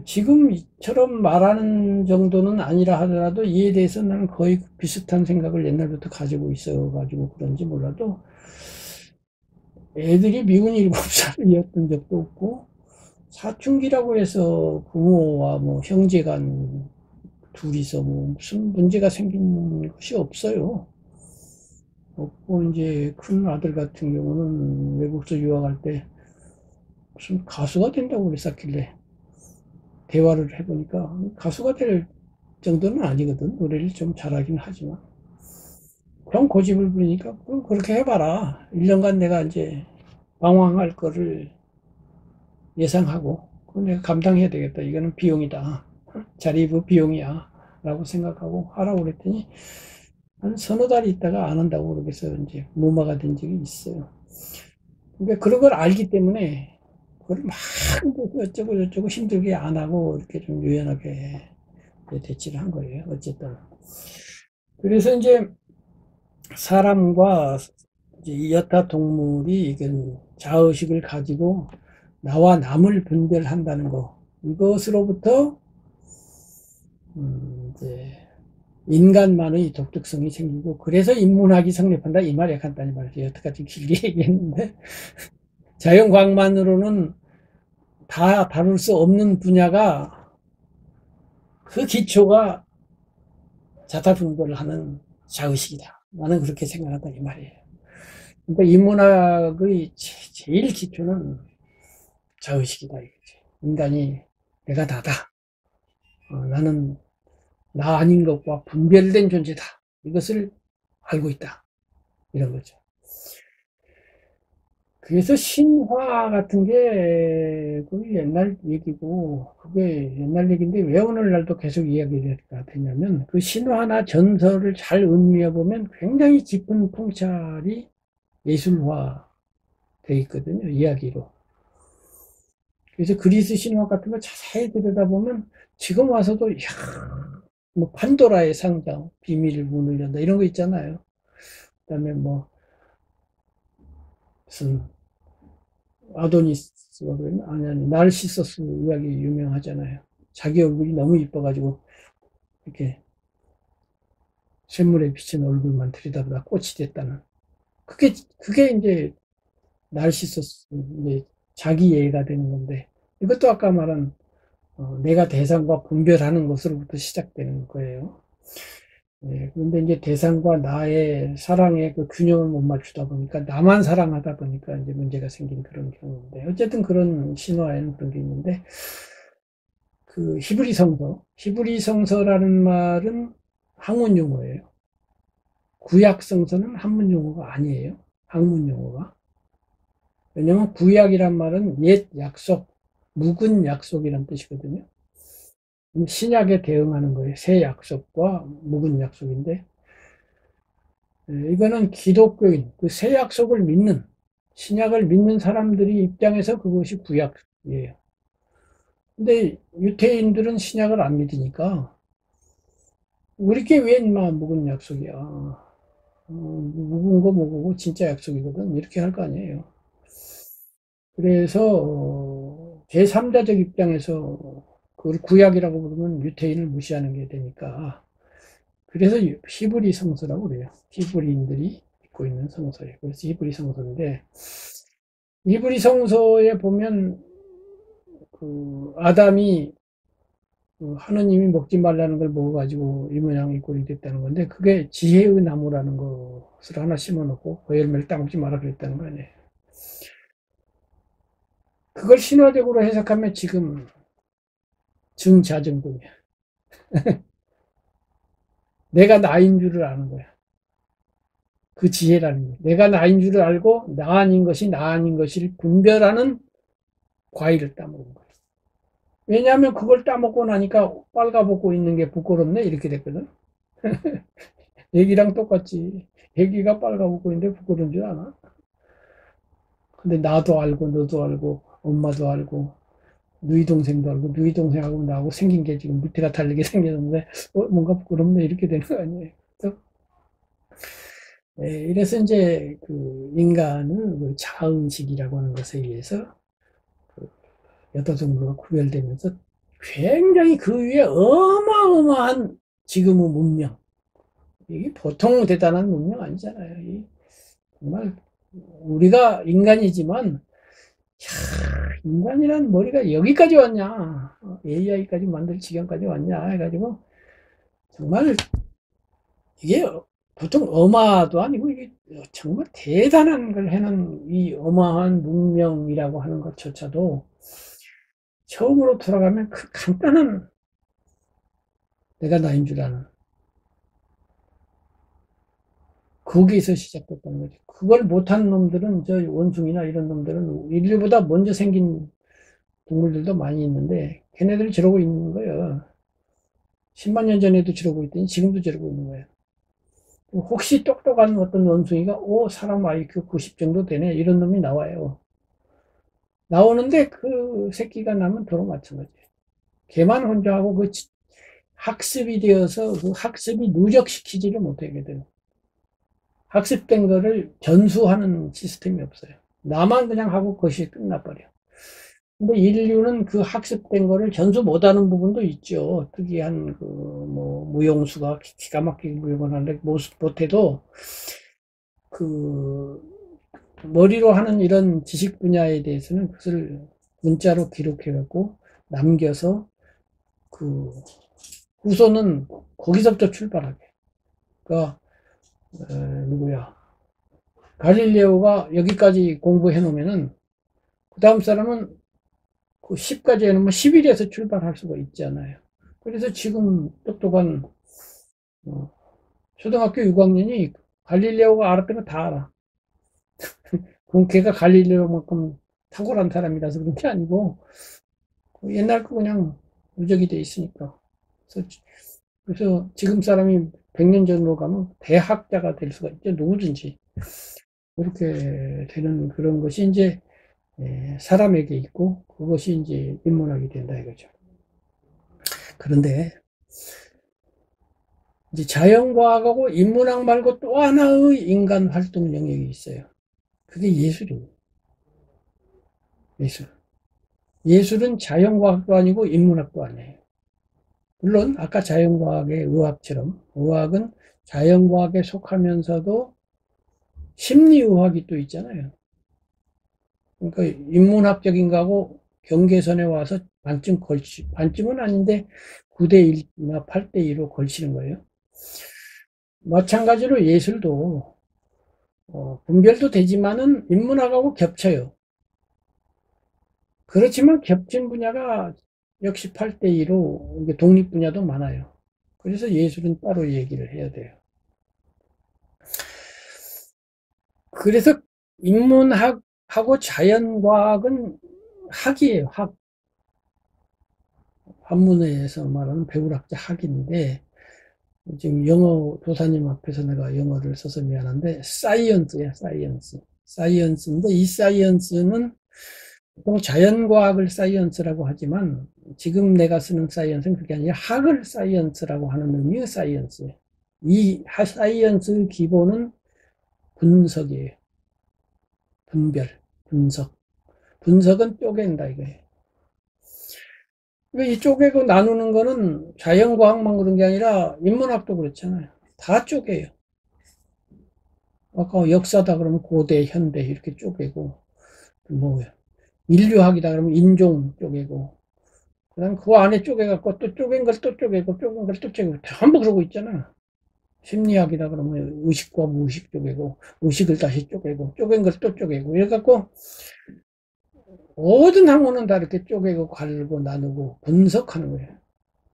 [SPEAKER 1] 지금처럼 말하는 정도는 아니라 하더라도 이에 대해서 나는 거의 비슷한 생각을 옛날부터 가지고 있어가지고 그런지 몰라도 애들이 미운 7살이었던 적도 없고 사춘기라고 해서 부모와 뭐 형제간 둘이서 뭐 무슨 문제가 생긴 것이 없어요. 없고 이제 큰 아들 같은 경우는 외국서 유학할 때 무슨 가수가 된다고 그랬었길래 대화를 해보니까 가수가 될 정도는 아니거든. 노래를 좀 잘하긴 하지만. 형 고집을 부리니까 그럼 그렇게 해봐라. 1년간 내가 이제 방황할 거를 예상하고 그건 내가 감당해야 되겠다. 이거는 비용이다. 자리부 비용이야. 라고 생각하고 하라고 그랬더니 한 서너 달 있다가 안 한다고 그러면서 이제 무마가 된 적이 있어요. 그러니까 그런 걸 알기 때문에 그걸 막 어쩌고 저쩌고 힘들게 안 하고 이렇게 좀 유연하게 대치를 한 거예요. 어쨌든. 그래서 이제 사람과 이제 여타 동물이 이건 자의식을 가지고 나와 남을 분별한다는 거. 이것으로부터 이제 인간만의 독특성이 생기고 그래서 인문학이 성립한다 이 말이야. 간단히 말해서 여태까지 길게 얘기했는데 자연과학만으로는 다 다룰 수 없는 분야가 그 기초가 자타분별을 하는 자의식이다. 나는 그렇게 생각한다 이 말이에요. 그러니까 인문학의 제일 기초는 자의식이다 이거지. 인간이 내가 나다. 나는 나 아닌 것과 분별된 존재다. 이것을 알고 있다. 이런 거죠. 그래서 신화 같은 게 그게 옛날 얘기고 그게 옛날 얘기인데 왜 오늘날도 계속 이야기가 되냐면 그 신화나 전설을 잘 음미해 보면 굉장히 깊은 통찰이 예술화 돼 있거든요. 이야기로. 그래서 그리스 신화 같은 거 자세히 들여다보면 지금 와서도 이야, 뭐 판도라의 상자, 비밀을 문을 연다 이런 거 있잖아요. 그다음에 뭐 무슨 아도니스가 그랬나? 아니, 나르시서스 이야기 유명하잖아요. 자기 얼굴이 너무 이뻐가지고, 이렇게 샘물에 비친 얼굴만 들여다보다 꽃이 됐다는. 그게 이제 나르시서스, 이제 자기애가 되는 건데, 이것도 아까 말한, 내가 대상과 분별하는 것으로부터 시작되는 거예요. 네, 그런데 이제 대상과 나의 사랑의 그 균형을 못 맞추다 보니까 나만 사랑하다 보니까 이제 문제가 생긴 그런 경우인데 어쨌든 그런 신화에는 그런 게 있는데 그 히브리 성서라는 말은 학문 용어예요. 구약 성서는 한문 용어가 아니에요. 학문 용어가. 왜냐면 구약이란 말은 옛 약속, 묵은 약속이란 뜻이거든요. 신약에 대응하는 거예요. 새 약속과 묵은 약속인데 이거는 기독교인, 그 새 약속을 믿는, 신약을 믿는 사람들이 입장에서 그것이 구약이에요. 근데 유태인들은 신약을 안 믿으니까, 우리께 왜 인마 묵은 약속이야. 묵은 거 뭐고 진짜 약속이거든. 이렇게 할 거 아니에요. 그래서, 제3자적 입장에서 그걸 구약이라고 부르면 유태인을 무시하는 게 되니까, 그래서 히브리 성서라고 그래요. 히브리인들이 믿고 있는 성서예요. 그래서 히브리 성서인데, 히브리 성서에 보면 그 아담이 그 하느님이 먹지 말라는 걸 먹어가지고 이 모양 이 꼴이 됐다는 건데 그게 지혜의 나무라는 것을 하나 심어놓고 그 열매를 따먹지 마라 그랬다는 거 아니에요. 그걸 신화적으로 해석하면 지금 증자증분이야. 내가 나인 줄을 아는 거야. 그 지혜라는 거야. 내가 나인 줄을 알고 나 아닌 것이 나 아닌 것을 분별하는 과일을 따먹는 거야. 왜냐하면 그걸 따먹고 나니까 빨가벗고 있는 게 부끄럽네 이렇게 됐거든. 애기랑 똑같지. 애기가 빨가벗고 있는데 부끄러운 줄 아나? 근데 나도 알고 너도 알고 엄마도 알고 누이 동생도 알고 누이 동생하고 나하고 생긴 게 지금 밑에가 다르게 생겼는데 뭔가 부끄럽네 이렇게 되는 거 아니에요. 그래서, 이래서 이제 그 인간은 그 자의식이라고 하는 것에 의해서 그 여타 종류가 구별되면서 굉장히 그 위에 어마어마한 지금의 문명. 이게 보통 대단한 문명 아니잖아요. 정말 우리가 인간이지만 인간이란 머리가 여기까지 왔냐, AI까지 만들 지경까지 왔냐 해가지고 정말 이게 보통 어마도 아니고 이게 정말 대단한 걸 해놓은 이 어마한 문명이라고 하는 것조차도 처음으로 돌아가면 그 간단한 내가 나인 줄 아는 거기에서 시작됐던 거지. 그걸 못한 놈들은, 저 원숭이나 이런 놈들은 인류보다 먼저 생긴 동물들도 많이 있는데 걔네들 저러고 있는 거예요. 10만 년 전에도 저러고 있더니 지금도 저러고 있는 거예요. 혹시 똑똑한 어떤 원숭이가 사람 IQ 90 정도 되네 이런 놈이 나와요. 나오는데 그 새끼가 나면 도로 마찬가지. 걔만 혼자 하고 그 학습이 되어서 그 학습이 누적시키지를 못하게 돼요. 학습된 거를 전수하는 시스템이 없어요. 나만 그냥 하고 그것이 끝나버려. 근데 인류는 그 학습된 거를 전수 못하는 부분도 있죠. 특이한 무용수가 기가 막히게 무용을 하는데 못해도 그 머리로 하는 이런 지식 분야에 대해서는 그것을 문자로 기록해갖고 남겨서 그 후손은 거기서부터 출발하게. 그러니까 누구야? 갈릴레오가 여기까지 공부해 놓으면은 그 다음 사람은 그 10까지 해놓으면 11에서 출발할 수가 있잖아요. 그래서 지금 똑똑한 초등학교 6학년이 갈릴레오가 알았던 거 다 알아. 그럼 걔가 갈릴레오만큼 탁월한 사람이라서 그런 게 아니고 옛날 거 그냥 누적이 돼 있으니까. 그래서 지금 사람이 100년 전으로 가면 대학자가 될 수가 있죠. 누구든지. 그렇게 되는 그런 것이 이제 사람에게 있고 그것이 이제 인문학이 된다 이거죠. 그런데 이제 자연과학하고 인문학 말고 또 하나의 인간 활동 영역이 있어요. 그게 예술입니다. 예술. 예술은 자연과학도 아니고 인문학도 아니에요. 물론 아까 자연과학의 의학처럼 의학은 자연과학에 속하면서도 심리의학이 또 있잖아요. 그러니까 인문학적인 거하고 경계선에 와서 반쯤은 아닌데 9대1이나 8대2로 걸치는 거예요. 마찬가지로 예술도 분별도 되지만은 인문학하고 겹쳐요. 그렇지만 겹친 분야가 역시 8대2로 독립 분야도 많아요. 그래서 예술은 따로 얘기를 해야 돼요. 그래서 인문학하고 자연과학은 학이에요, 학. 한문에서 말하는 배울학자 학인데, 지금 영어 도사님 앞에서 내가 영어를 써서 미안한데, 사이언스야, 사이언스. 사이언스인데, 이 사이언스는 보통 자연과학을 사이언스라고 하지만, 지금 내가 쓰는 사이언스는 그게 아니라 학을 사이언스라고 하는 의미의 사이언스예요. 이 사이언스의 기본은 분석이에요. 분별, 분석. 분석은 쪼갠다, 이거예요. 이 쪼개고 나누는 거는 자연과학만 그런 게 아니라 인문학도 그렇잖아요. 다 쪼개요. 아까 역사다 그러면 고대, 현대 이렇게 쪼개고, 인류학이다 그러면 인종 쪼개고, 그 다음에 그 안에 쪼개갖고 또 쪼갠 걸 또 쪼개고, 쪼갠 걸 또 쪼개고, 전부 그러고 있잖아. 심리학이다 그러면 의식과 무의식 쪼개고, 의식을 다시 쪼개고, 쪼갠 걸 또 쪼개고, 이래갖고 모든 학문은 다 이렇게 쪼개고 갈고 나누고 분석하는 거예요.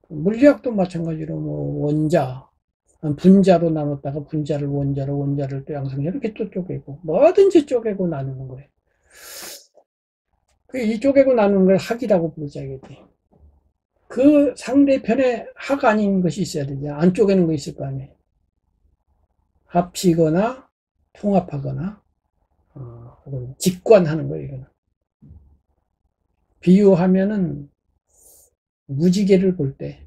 [SPEAKER 1] 물리학도 마찬가지로 원자, 분자로 나눴다가 분자를 원자로, 원자를 또 양성자 이렇게 또 쪼개고 뭐든지 쪼개고 나누는 거예요. 이 쪼개고 나누는 걸 학이라고 부르자 이거지. 그 상대편에 학 아닌 것이 있어야 되죠. 안 쪼개는 거 있을 거 아니에요. 합치거나 통합하거나 직관하는 거예요. 이거는. 비유하면은 무지개를 볼 때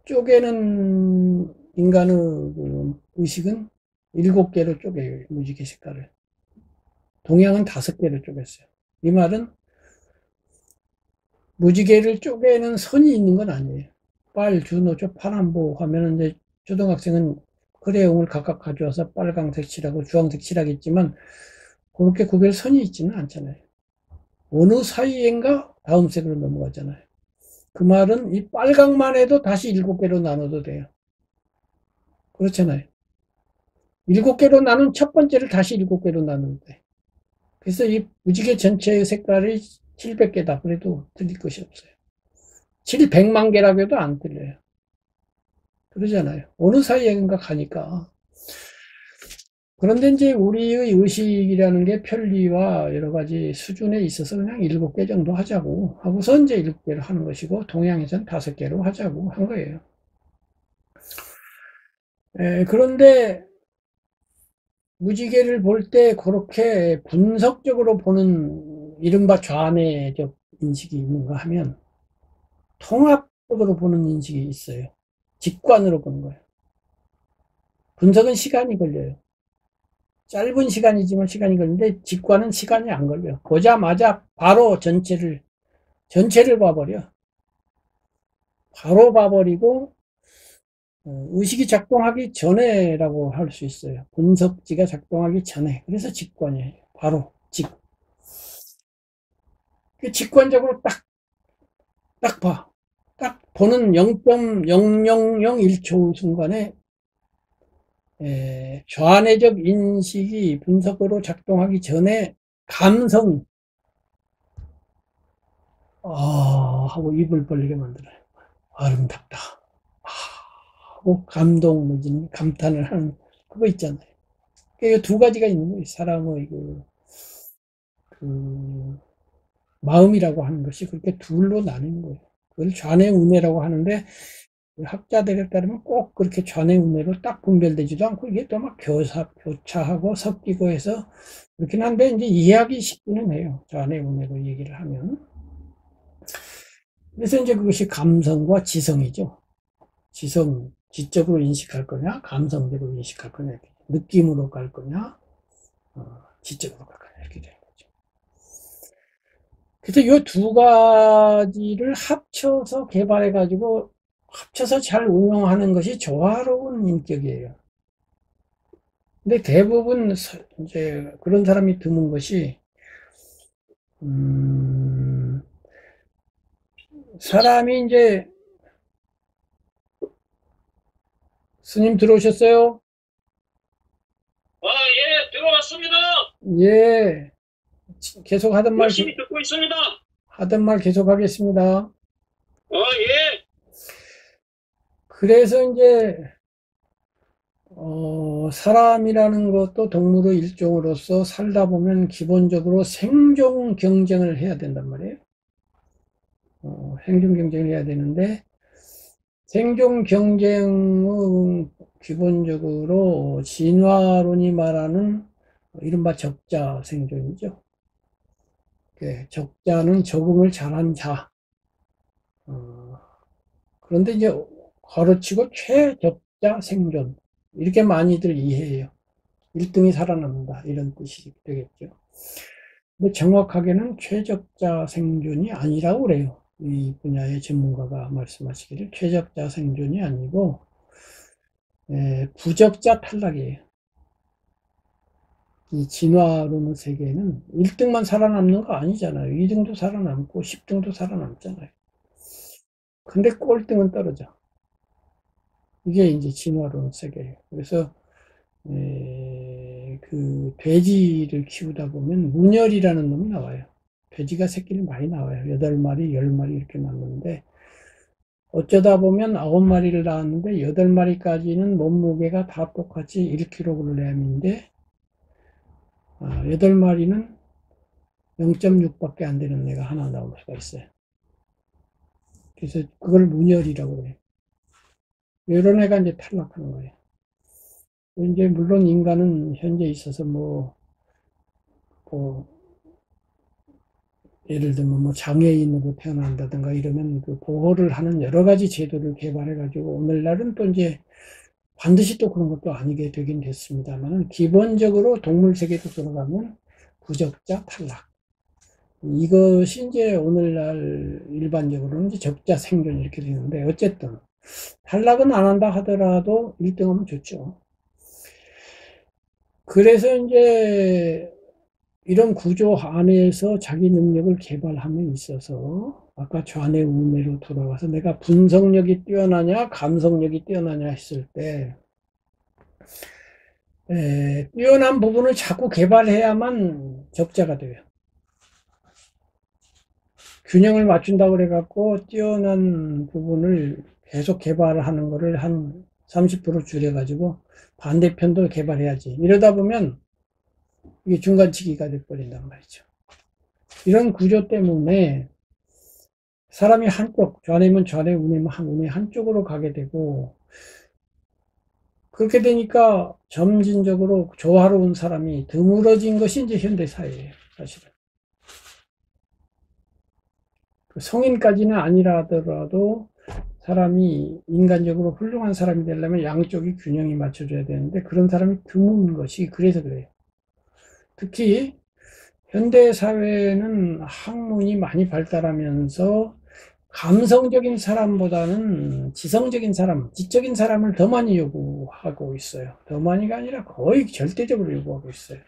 [SPEAKER 1] 쪼개는 인간의 그 의식은 7개로 쪼개요. 무지개 색깔을. 동양은 5개로 쪼갰어요. 이 말은 무지개를 쪼개는 선이 있는 건 아니에요. 빨, 주, 노초, 파란보 하면은 이제 초등학생은 크레용을 각각 가져와서 빨강색 칠하고 주황색 칠하겠지만 그렇게 구별 선이 있지는 않잖아요. 어느 사이인가 다음 색으로 넘어가잖아요. 그 말은 이 빨강만 해도 다시 7개로 나눠도 돼요. 그렇잖아요. 7개로 나눈 첫 번째를 다시 7개로 나누면 돼. 그래서 이 무지개 전체의 색깔이 700개다. 그래도 틀릴 것이 없어요. 700만 개라고 해도 안 틀려요. 그러잖아요. 어느 사이인가 가니까. 그런데 이제 우리의 의식이라는 게 편리와 여러 가지 수준에 있어서 그냥 7개 정도 하자고 하고서 이제 7개로 하는 것이고, 동양에서는 5개로 하자고 한 거예요. 그런데 무지개를 볼 때 그렇게 분석적으로 보는 이른바 좌뇌적 인식이 있는가 하면 통합적으로 보는 인식이 있어요. 직관으로 보는 거예요. 분석은 시간이 걸려요. 짧은 시간이지만 시간이 걸리는데 직관은 시간이 안 걸려요. 보자마자 바로 전체를 봐버려. 바로 봐버리고 의식이 작동하기 전에라고 할 수 있어요. 분석지가 작동하기 전에. 그래서 직관이에요. 바로 직관적으로 딱 봐. 딱 보는 0.0001초 순간에 좌뇌적 인식이 분석으로 작동하기 전에 감성이 하고 입을 벌리게 만들어요. 아름답다 하고 감동 내지는 감탄을 하는 그거 있잖아요. 이 두 가지가 있는 거예요. 사람의 그 마음이라고 하는 것이 그렇게 둘로 나뉘는 거예요. 그걸 좌뇌우뇌라고 하는데 학자들에 따르면 꼭 그렇게 좌뇌우뇌로 딱 분별되지도 않고 이게 또 막 교차하고 섞이고 해서 그렇긴 한데 이제 이해하기 쉽기는 해요. 좌뇌우뇌로 얘기를 하면. 그래서 이제 그것이 감성과 지성이죠. 지적으로 인식할 거냐, 감성적으로 인식할 거냐, 느낌으로 갈 거냐, 지적으로 갈 거냐, 이렇게 되는 거죠. 그래서 이 두 가지를 합쳐서 개발해가지고 합쳐서 잘 운영하는 것이 조화로운 인격이에요. 근데 대부분 이제 그런 사람이 드문 것이 사람이 이제 스님 들어오셨어요?
[SPEAKER 2] 예, 들어왔습니다.
[SPEAKER 1] 예, 계속
[SPEAKER 2] 열심히 듣고 있습니다.
[SPEAKER 1] 하던 말 계속 하겠습니다.
[SPEAKER 2] 예.
[SPEAKER 1] 그래서 이제 사람이라는 것도 동물의 일종으로서 살다 보면 기본적으로 생존 경쟁을 해야 된단 말이에요. 생존 경쟁을 해야 되는데 생존 경쟁은 기본적으로 진화론이 말하는 이른바 적자 생존이죠. 적자는 적응을 잘한 자. 그런데 이제 가르치고 최적자 생존. 이렇게 많이들 이해해요. 1등이 살아남는다. 이런 뜻이 되겠죠. 근데 정확하게는 최적자 생존이 아니라고 그래요. 이 분야의 전문가가 말씀하시기를 최적자 생존이 아니고 부적자 탈락이에요. 이 진화론의 세계는 1등만 살아남는 거 아니잖아요. 2등도 살아남고 10등도 살아남잖아요. 근데 꼴등은 떨어져. 이게 이제 진화론 세계예요. 그래서 그 돼지를 키우다 보면 문열이라는 놈이 나와요. 돼지가 새끼를 많이 낳아요. 8마리, 10마리 이렇게 낳는데 어쩌다 보면 9마리를 낳았는데 8마리까지는 몸무게가 다 똑같이 1kg인데 8마리는 0.6밖에 안 되는 애가 하나 나올 수가 있어요. 그래서 그걸 문열이라고 해요. 이런 애가 이제 탈락하는 거예요. 이제 물론 인간은 현재 있어서 뭐 예를 들면 뭐 장애인으로 태어난다든가 이러면 그 보호를 하는 여러 가지 제도를 개발해 가지고 오늘날은 또 이제 반드시 또 그런 것도 아니게 되긴 됐습니다만 기본적으로 동물 세계로 들어가면 부적자 탈락. 이것이 이제 오늘날 일반적으로는 이제 적자 생존 이렇게 되는데, 어쨌든 탈락은 안 한다 하더라도 1등하면 좋죠. 그래서 이제 이런 구조 안에서 자기 능력을 개발함에 있어서 아까 좌뇌 우뇌로 돌아가서 내가 분석력이 뛰어나냐 감성력이 뛰어나냐 했을 때 뛰어난 부분을 자꾸 개발해야만 적자가 돼요. 균형을 맞춘다고 그래갖고 뛰어난 부분을 계속 개발하는 거를 한 30% 줄여가지고 반대편도 개발해야지. 이러다 보면 이게 중간치기가 돼버린단 말이죠. 이런 구조 때문에 사람이 한쪽, 좌뇌면 좌뇌, 우뇌면 우뇌 한쪽으로 가게 되고, 그렇게 되니까 점진적으로 조화로운 사람이 드물어진 것이 이제 현대사회예요, 사실은. 성인까지는 아니라 하더라도 사람이 인간적으로 훌륭한 사람이 되려면 양쪽이 균형이 맞춰져야 되는데 그런 사람이 드문 것이 그래서 그래요. 특히 현대사회는 학문이 많이 발달하면서 감성적인 사람보다는 지성적인 사람, 지적인 사람을 더 많이 요구하고 있어요. 더 많이가 아니라 거의 절대적으로 요구하고 있어요.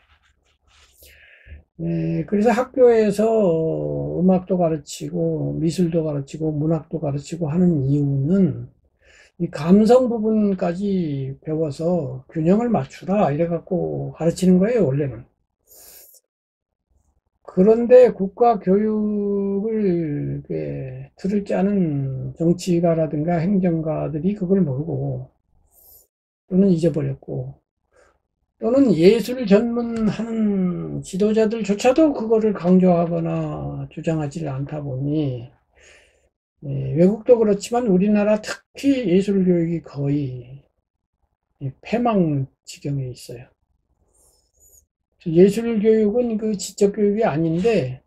[SPEAKER 1] 그래서 학교에서 음악도 가르치고 미술도 가르치고 문학도 가르치고 하는 이유는 이 감성 부분까지 배워서 균형을 맞추라 이래갖고 가르치는 거예요, 원래는. 그런데 국가 교육을 틀을 짜는 정치가라든가 행정가들이 그걸 모르고 또는 잊어버렸고 또는 예술 전문하는 지도자들조차도 그거를 강조하거나 주장하지 않다 보니 외국도 그렇지만 우리나라 특히 예술 교육이 거의 패망 지경에 있어요. 예술 교육은 그 지적 교육이 아닌데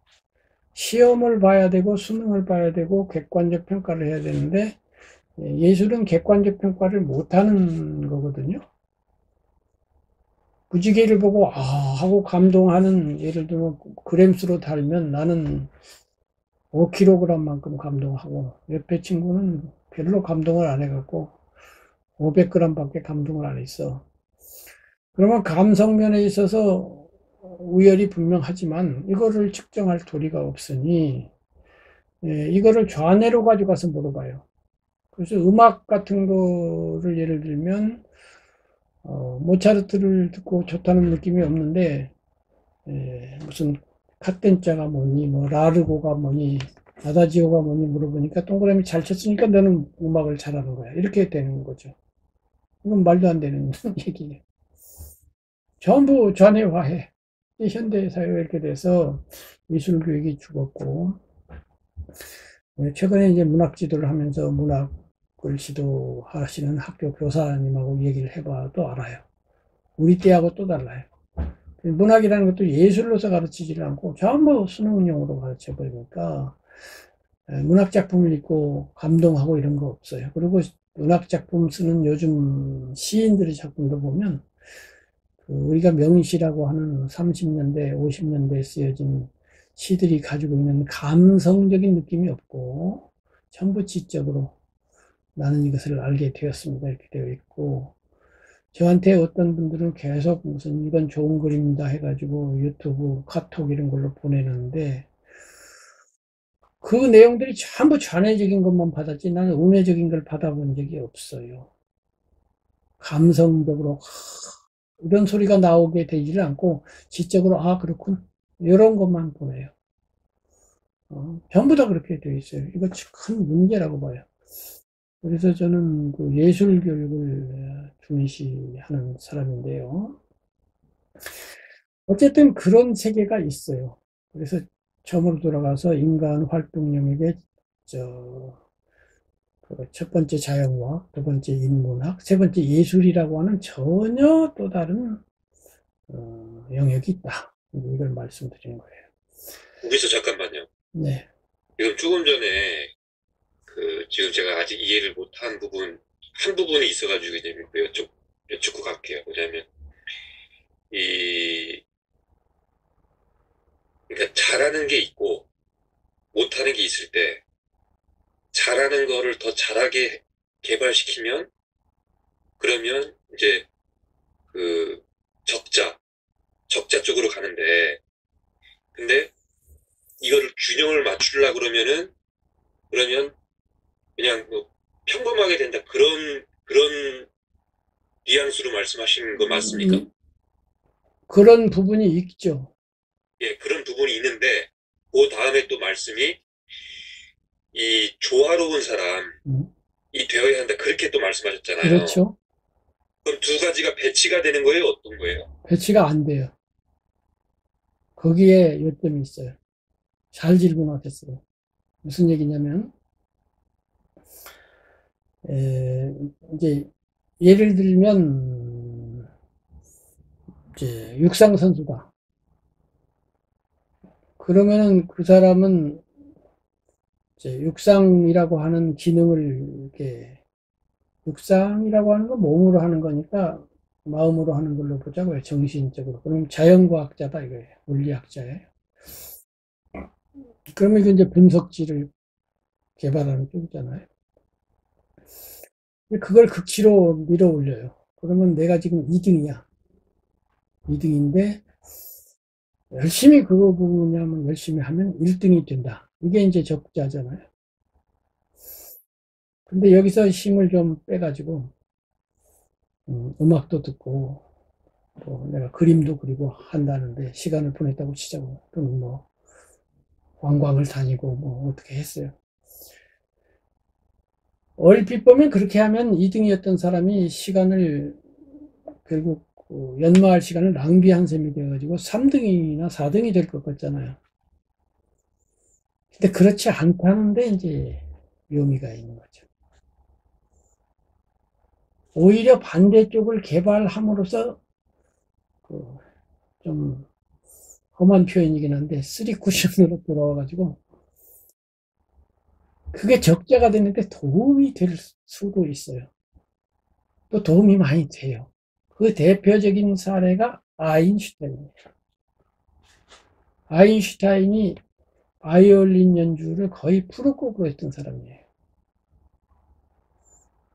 [SPEAKER 1] 시험을 봐야 되고 수능을 봐야 되고 객관적 평가를 해야 되는데 예술은 객관적 평가를 못하는 거거든요. 무지개를 보고 아 하고 감동하는, 예를 들면 그램수로 달면 나는 5kg만큼 감동하고 옆에 친구는 별로 감동을 안 해갖고 500g밖에 감동을 안 했어. 그러면 감성면에 있어서 우열이 분명하지만 이거를 측정할 도리가 없으니 이거를 좌뇌로 가져가서 물어봐요. 그래서 음악 같은 거를 예를 들면 모차르트를 듣고 좋다는 느낌이 없는데 무슨 카텐자가 뭐니 뭐 라르고가 뭐니 아다지오가 뭐니 물어보니까 동그라미 잘 쳤으니까 너는 음악을 잘하는 거야 이렇게 되는 거죠. 이건 말도 안 되는 얘기예요. 전부 좌뇌화해. 현대사회가 이렇게 돼서 미술 교육이 죽었고 최근에 이제 문학 지도를 하면서 문학을 지도하시는 학교 교사님하고 얘기를 해봐도 알아요. 우리 때하고 또 달라요. 문학이라는 것도 예술로서 가르치지를 않고 전부 수능용으로 가르쳐 버리니까 문학 작품을 읽고 감동하고 이런 거 없어요. 그리고 문학 작품 쓰는 요즘 시인들의 작품도 보면 우리가 명시라고 하는 30년대, 50년대에 쓰여진 시들이 가지고 있는 감성적인 느낌이 없고 전부 지적으로 나는 이것을 알게 되었습니다. 이렇게 되어 있고 저한테 어떤 분들은 계속 무슨 이건 좋은 그림이다 해가지고 유튜브, 카톡 이런 걸로 보내는데 그 내용들이 전부 좌뇌적인 것만 받았지 나는 우뇌적인 걸 받아본 적이 없어요. 감성적으로 이런 소리가 나오게 되지를 않고 지적으로 아 그렇군 이런 것만 보내요. 전부 다 그렇게 되어 있어요. 이거 큰 문제라고 봐요. 그래서 저는 그 예술 교육을 중시하는 사람인데요. 어쨌든 그런 세계가 있어요. 그래서 처음으로 돌아가서 인간 활동 영역에 첫 번째 자연과학, 두 번째 인문학, 세 번째 예술이라고 하는 전혀 또 다른 영역이 있다. 이걸 말씀드리는 거예요.
[SPEAKER 2] 여기서 잠깐만요.
[SPEAKER 1] 네.
[SPEAKER 2] 지금 조금 전에 지금 제가 아직 이해를 못한 부분 한 부분이 있어가지고 이제 여쭙고 갈게요. 뭐냐면 이 그러니까 잘하는 게 있고 못하는 게 있을 때 잘하는 거를 더 잘하게 개발시키면 그러면 이제 그 적자 쪽으로 가는데 근데 이거를 균형을 맞추려고 그러면 그냥 뭐 평범하게 된다 그런 뉘앙스로 말씀하시는 거 맞습니까?
[SPEAKER 1] 그런 부분이 있죠.
[SPEAKER 2] 예, 그런 부분이 있는데 그 다음에 또 말씀이 이 조화로운 사람이
[SPEAKER 1] 음,
[SPEAKER 2] 되어야 한다 그렇게 또 말씀하셨잖아요.
[SPEAKER 1] 그렇죠.
[SPEAKER 2] 그럼 두 가지가 배치가 되는 거예요? 어떤 거예요?
[SPEAKER 1] 배치가 안 돼요. 거기에 요점이 있어요. 잘 질문하셨어요. 무슨 얘기냐면, 이제, 예를 들면, 이제, 육상 선수다. 그러면은 그 사람은 이제 육상이라고 하는 기능을 이렇게, 육상이라고 하는 건 몸으로 하는 거니까 마음으로 하는 걸로 보자고요. 정신적으로. 그럼 자연과학자다 이거예요. 물리학자예요. 그러면 이게 이제 분석지를 개발하는 쪽이잖아요. 그걸 극치로 밀어 올려요. 그러면 내가 지금 2등이야. 2등인데 열심히 그거 보냐면 열심히 하면 1등이 된다. 이게 이제 적자잖아요. 근데 여기서 힘을 좀 빼가지고 음악도 듣고 뭐 내가 그림도 그리고 한다는데 시간을 보냈다고 치자고. 그럼 뭐 관광을 다니고 뭐 어떻게 했어요. 얼핏 보면 그렇게 하면 2등이었던 사람이 시간을 결국 그 연마할 시간을 낭비한 셈이 되어가지고 3등이나 4등이 될 것 같잖아요. 근데 그렇지 않다는데 이제 묘미가 있는 거죠. 오히려 반대쪽을 개발함으로써 그좀 험한 표현이긴 한데 쓰리 쿠션으로 들어와가지고 그게 적자가 되는데 도움이 될 수도 있어요. 또 도움이 많이 돼요. 그 대표적인 사례가 아인슈타인이에요. 아인슈타인이 바이올린 연주를 거의 프로급으로 했던 사람이에요.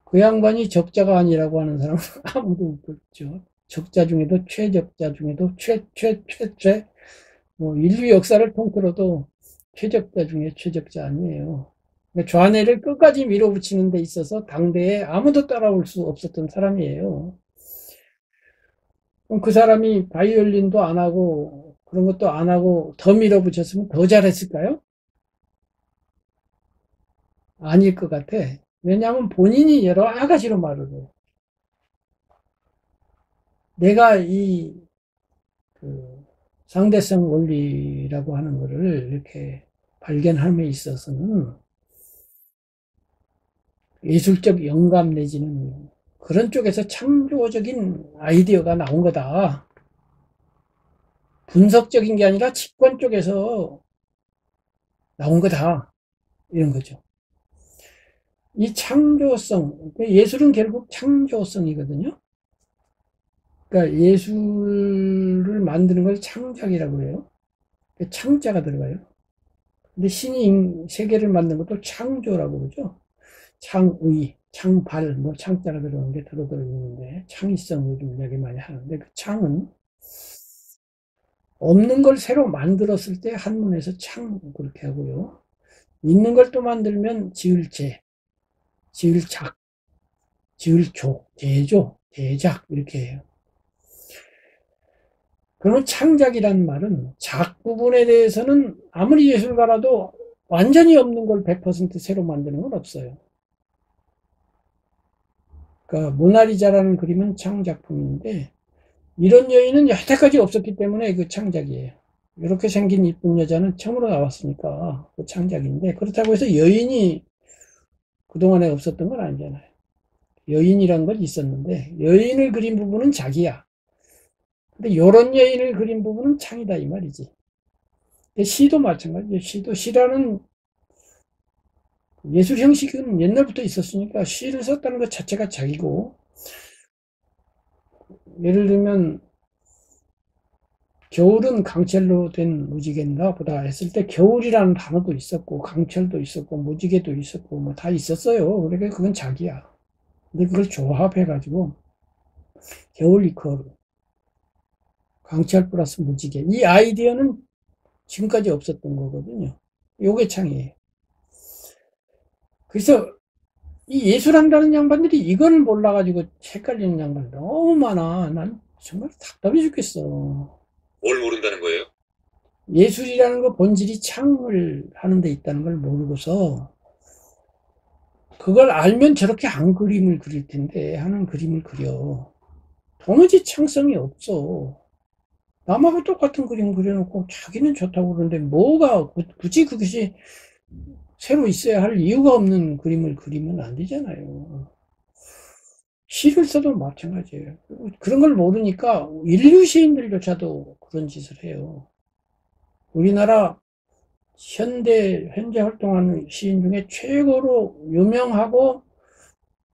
[SPEAKER 1] 그 양반이 적자가 아니라고 하는 사람은 아무도 없죠. 적자 중에도 최적자 중에도 뭐 인류 역사를 통틀어도 최적자 중에 최적자 아니에요. 그러니까 좌뇌를 끝까지 밀어붙이는 데 있어서 당대에 아무도 따라올 수 없었던 사람이에요. 그럼 그 사람이 바이올린도 안 하고 그런 것도 안 하고 더 밀어붙였으면 더 잘했을까요? 아닐 것 같아. 왜냐하면 본인이 여러 가지로 말을 해요. 내가 그 상대성 원리라고 하는 것을 이렇게 발견함에 있어서는 예술적 영감 내지는 그런 쪽에서 창조적인 아이디어가 나온 거다. 분석적인 게 아니라 직관 쪽에서 나온 거다. 이런 거죠. 이 창조성, 예술은 결국 창조성이거든요. 그러니까 예술을 만드는 걸 창작이라고 해요. 창자가 들어가요. 근데 신이 세계를 만든 것도 창조라고 그러죠. 창의, 창발, 뭐 창자가 들어가는 게 들어 있는데 창의성을 좀 이야기 많이 하는데 그 창은 없는 걸 새로 만들었을 때 한문에서 창 그렇게 하고요. 있는 걸 또 만들면 지을재, 지을작, 지을조, 제조, 제작 이렇게 해요. 그러면 창작이라는 말은 작 부분에 대해서는 아무리 예술가라도 완전히 없는 걸 100% 새로 만드는 건 없어요. 그러니까 모나리자라는 그림은 창작품인데 이런 여인은 여태까지 없었기 때문에 그 창작이에요. 이렇게 생긴 이쁜 여자는 처음으로 나왔으니까 그 창작인데 그렇다고 해서 여인이 그동안에 없었던 건 아니잖아요. 여인이란 건 있었는데 여인을 그린 부분은 자기야. 근데 이런 여인을 그린 부분은 창이다 이 말이지. 시도 마찬가지예요. 시라는 예술 형식은 옛날부터 있었으니까 시를 썼다는 것 자체가 자기고 예를 들면 겨울은 강철로 된 무지개인가 보다 했을 때 겨울이라는 단어도 있었고 강철도 있었고 무지개도 있었고 뭐 다 있었어요. 그러니까 그건 자기야. 근데 그걸 조합해가지고 겨울 이퀄 강철 플러스 무지개 이 아이디어는 지금까지 없었던 거거든요. 요게 창이에요. 그래서 이 예술한다는 양반들이 이걸 몰라가지고 헷갈리는 양반 너무 많아. 난 정말 답답해 죽겠어.
[SPEAKER 2] 뭘 모른다는 거예요?
[SPEAKER 1] 예술이라는 거 본질이 창을 하는 데 있다는 걸 모르고서 그걸 알면 저렇게 안 그림을 그릴 텐데 하는 그림을 그려. 도무지 창성이 없어. 남하고 똑같은 그림 그려놓고 자기는 좋다고 그러는데 뭐가 굳이 그것이 새로 있어야 할 이유가 없는 그림을 그리면 안 되잖아요. 시를 써도 마찬가지예요. 그런 걸 모르니까 인류 시인들조차도 그런 짓을 해요. 우리나라 현재 활동하는 시인 중에 최고로 유명하고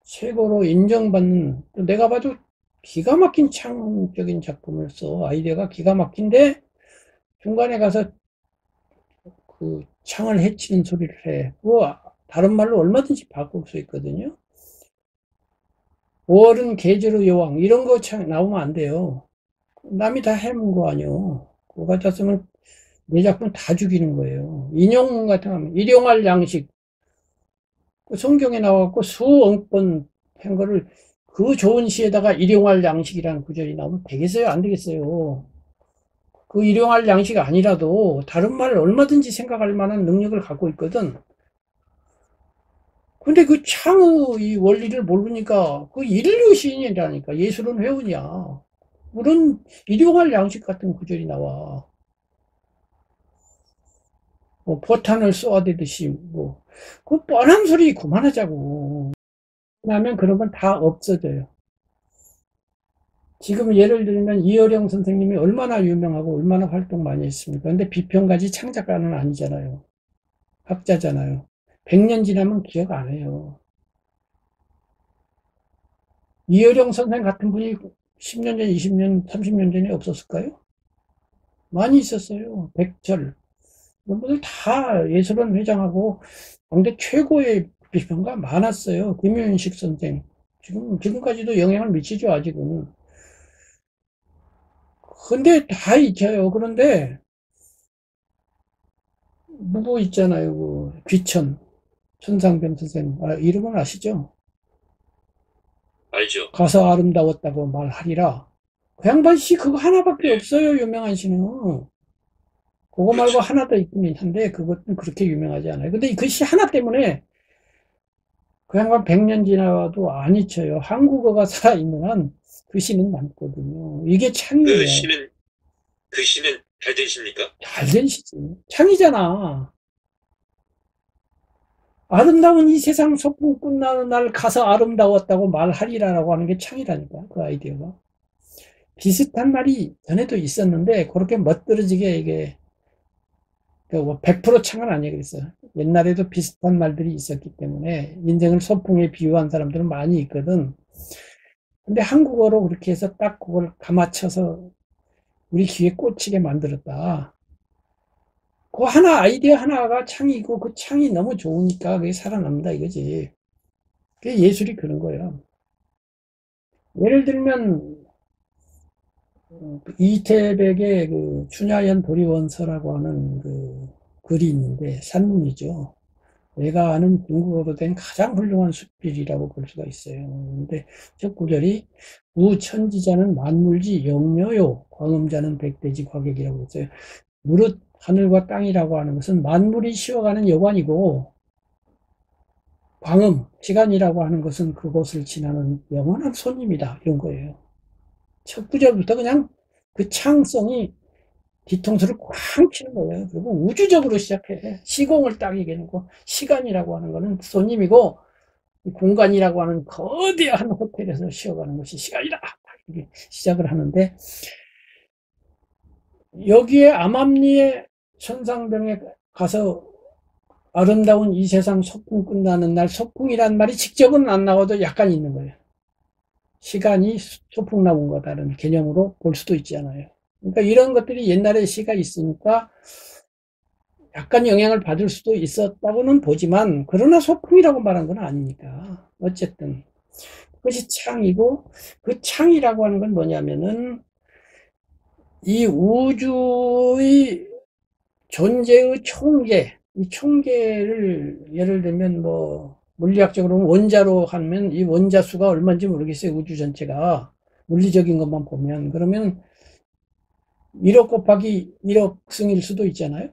[SPEAKER 1] 최고로 인정받는, 내가 봐도 기가 막힌 창의적인 작품을 써. 아이디어가 기가 막힌데 중간에 가서 그 창을 해치는 소리를 해. 뭐 다른 말로 얼마든지 바꿀 수 있거든요. 5월은 계절의 여왕 이런 거 나오면 안 돼요. 남이 다 해먹은 거 아니요. 그거 갖다 쓰면 내 작품 다 죽이는 거예요. 인용 같은 거 하면 일용할 양식 그 성경에 나와갖고 수억 번 한 거를 그 좋은 시에다가 일용할 양식이라는 구절이 나오면 되겠어요? 안 되겠어요? 그 일용할 양식 아니라도 다른 말을 얼마든지 생각할 만한 능력을 갖고 있거든. 근데 그 창의 이 원리를 모르니까 그 인류 시인이라니까 예술은 회운이야. 물론 일용할 양식 같은 구절이 나와. 뭐 포탄을 쏘아대듯이 그 뻔한 소리 그만하자고. 하면 그런 건 다 없어져요. 지금 예를 들면 이어령 선생님이 얼마나 유명하고 얼마나 활동 많이 했습니까? 근데 비평가지 창작가는 아니잖아요. 학자잖아요. 100년 지나면 기억 안 해요. 이어령 선생 같은 분이 10년 전, 20년, 30년 전에 없었을까요? 많이 있었어요. 백철. 이런 분들 다 예술원 회장하고 당대 최고의 비평가 많았어요. 김윤식 선생. 지금까지도 영향을 미치죠, 아직은. 근데 다 잊혀요. 그런데, 누구 있잖아요. 귀천. 천상병 선생. 이름은 아시죠?
[SPEAKER 2] 알죠?
[SPEAKER 1] 가서 아름다웠다고 말하리라. 그 양반 씨 그거 하나밖에 없어요. 유명한 시는. 그거 말고
[SPEAKER 2] 그렇죠.
[SPEAKER 1] 하나 더 있긴 한데, 그것은 그렇게 유명하지 않아요. 근데 그 시 하나 때문에 그 양반 100년 지나도 안 잊혀요. 한국어가 살아있는 한 그 시는 남거든요. 이게
[SPEAKER 2] 그
[SPEAKER 1] 창이에요.
[SPEAKER 2] 시는, 그 시는 잘 되십니까?
[SPEAKER 1] 잘된 시지. 창이잖아. 아름다운 이 세상 소풍 끝나는 날 가서 아름다웠다고 말하리라라고 하는 게 창이라니까, 그 아이디어가. 비슷한 말이 전에도 있었는데, 그렇게 멋들어지게 이게, 100% 창은 아니겠어요. 옛날에도 비슷한 말들이 있었기 때문에, 인생을 소풍에 비유한 사람들은 많이 있거든. 근데 한국어로 그렇게 해서 딱 그걸 감아쳐서 우리 귀에 꽂히게 만들었다. 그 아이디어 하나가 창이고, 그 창이 너무 좋으니까 그게 살아남는다 이거지. 그게 예술이 그런 거예요. 예를 들면, 이태백의 그 춘하연 도리원서라고 하는 그 글이 있는데, 산문이죠. 내가 아는 중국어로 된 가장 훌륭한 수필이라고 볼 수가 있어요. 근데 첫 구절이 우천지자는 만물지 영묘요, 광음자는 백대지 과객이라고 했어요. 무릇 하늘과 땅이라고 하는 것은 만물이 쉬어가는 여관이고, 광음, 시간이라고 하는 것은 그곳을 지나는 영원한 손님이다. 이런 거예요. 첫 구절부터 그냥 그 창성이 뒤통수를 쾅 치는 거예요. 그리고 우주적으로 시작해. 시공을 딱 얘기해놓고, 시간이라고 하는 거는 손님이고, 공간이라고 하는 거대한 호텔에서 쉬어가는 것이 시간이다. 이렇게 시작을 하는데, 여기에 암암리에 천상병에 가서 아름다운 이 세상 소풍 끝나는 날, 소풍이란 말이 직접은 안 나와도 약간 있는 거예요. 시간이 소풍 나온 거다라는 개념으로 볼 수도 있잖아요. 그러니까 이런 것들이 옛날에 시가 있으니까 약간 영향을 받을 수도 있었다고는 보지만, 그러나 소품이라고 말한 건 아니니까. 어쨌든 그것이 창이고, 그 창이라고 하는 건 뭐냐면은 이 우주의 존재의 총계, 이 총계를 예를 들면 뭐 물리학적으로 원자로 하면 이 원자 수가 얼마인지 모르겠어요. 우주 전체가 물리적인 것만 보면. 그러면 1억 곱하기 1억 승일 수도 있잖아요.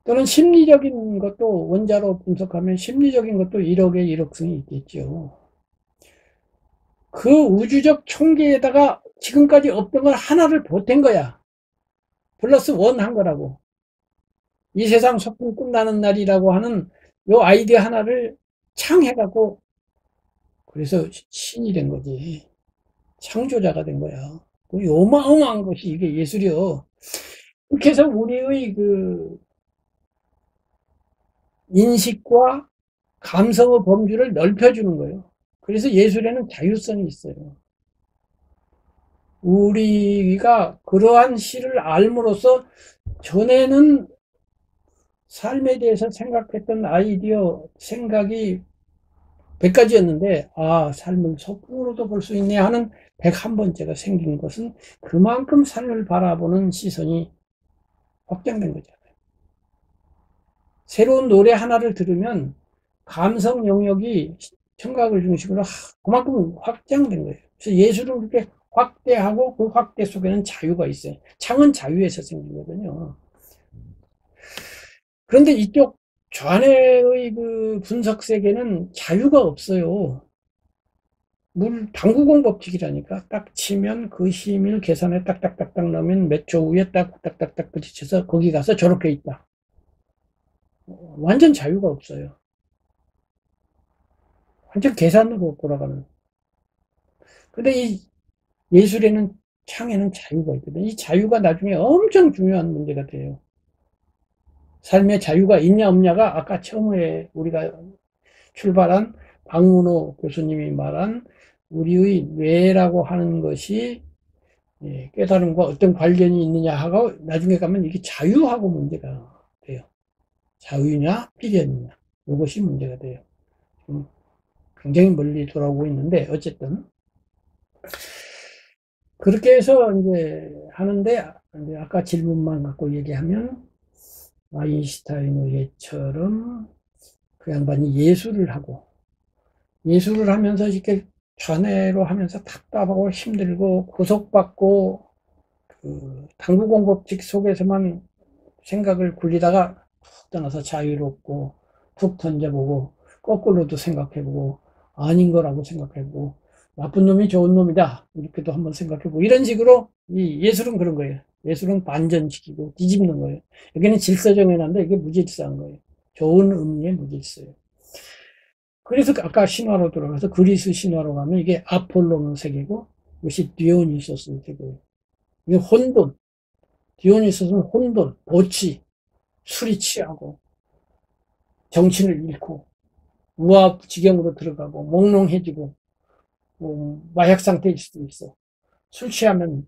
[SPEAKER 1] 또는 심리적인 것도 원자로 분석하면 심리적인 것도 1억의 1억 승이 있겠죠. 그 우주적 총계에다가 지금까지 없던 걸 하나를 보탠 거야. 플러스 원 한 거라고. 이 세상 소풍 끝나는 날이라고 하는 요 아이디어 하나를 창해갖고, 그래서 신이 된 거지. 창조자가 된 거야. 그 요마어마한 것이 이게 예술이요. 그렇게 해서 우리의 그 인식과 감성의 범주를 넓혀주는 거예요. 그래서 예술에는 자유성이 있어요. 우리가 그러한 시를 알므로써 전에는 삶에 대해서 생각했던 아이디어, 생각이 100가지였는데, 아, 삶을 소품으로도 볼 수 있네 하는 101번째가 생긴 것은 그만큼 삶을 바라보는 시선이 확장된 거잖아요. 새로운 노래 하나를 들으면 감성 영역이 청각을 중심으로 그만큼 확장된 거예요. 그래서 예술은 그렇게 확대하고 그 확대 속에는 자유가 있어요. 창은 자유에서 생긴 거거든요. 그런데 이쪽 좌뇌의 그 분석 세계는 자유가 없어요. 당구공 법칙이라니까. 딱 치면 그 힘을 계산에 딱딱딱딱 넣으면 몇 초 후에 딱딱딱딱 부딪혀서 거기 가서 저렇게 있다. 완전 자유가 없어요. 완전 계산으로 돌아가는. 근데 이 예술에는, 창에는 자유가 있거든. 이 자유가 나중에 엄청 중요한 문제가 돼요. 삶의 자유가 있냐 없냐가 아까 처음에 우리가 출발한 박문호 교수님이 말한 우리의 뇌라고 하는 것이 깨달음과 어떤 관련이 있느냐 하고 나중에 가면 이게 자유하고 문제가 돼요. 자유냐 필연이냐, 이것이 문제가 돼요. 굉장히 멀리 돌아오고 있는데 어쨌든 그렇게 해서 이제 하는데, 이제 아까 질문만 갖고 얘기하면 아인슈타인의 예처럼 그 양반이 예술을 하면서 이렇게 좌뇌로 하면서 답답하고 힘들고 구속받고 그 당구공 법칙 속에서만 생각을 굴리다가 툭 떠나서 자유롭고 툭 던져보고 거꾸로도 생각해보고 아닌 거라고 생각해보고 나쁜 놈이 좋은 놈이다 이렇게도 한번 생각해보고 이런 식으로 이 예술은 그런 거예요. 예술은 반전시키고 뒤집는 거예요. 여기는 질서 정해놨는데 이게 무질서한 거예요. 좋은 의미의 무질서예요. 그래서 아까 신화로 들어가서 그리스 신화로 가면 이게 아폴로는 세계고 이것이 디오니소스의 세계예요. 이게 혼돈. 디오니소스는 혼돈, 도치, 술이 취하고 정신을 잃고 우아지경으로 들어가고 몽롱해지고 마약 상태일 수도 있어. 술 취하면.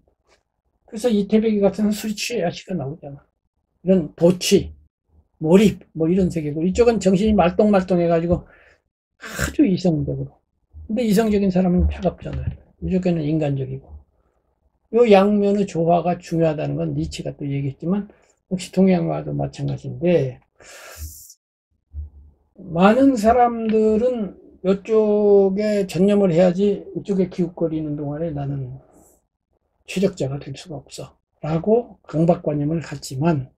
[SPEAKER 1] 그래서 이태백이 같은 술 취해야 시가 나오잖아. 이런 도취, 몰입 뭐 이런 세계고 이쪽은 정신이 말똥말똥해가지고 아주 이성적으로. 근데 이성적인 사람은 차갑잖아요. 이쪽에는 인간적이고. 요 양면의 조화가 중요하다는 건 니치가 또 얘기했지만 역시 동양과도 마찬가지인데 많은 사람들은 이쪽에 전념을 해야지 이쪽에 기웃거리는 동안에 나는 최적자가 될 수가 없어 라고 강박관념을 갖지만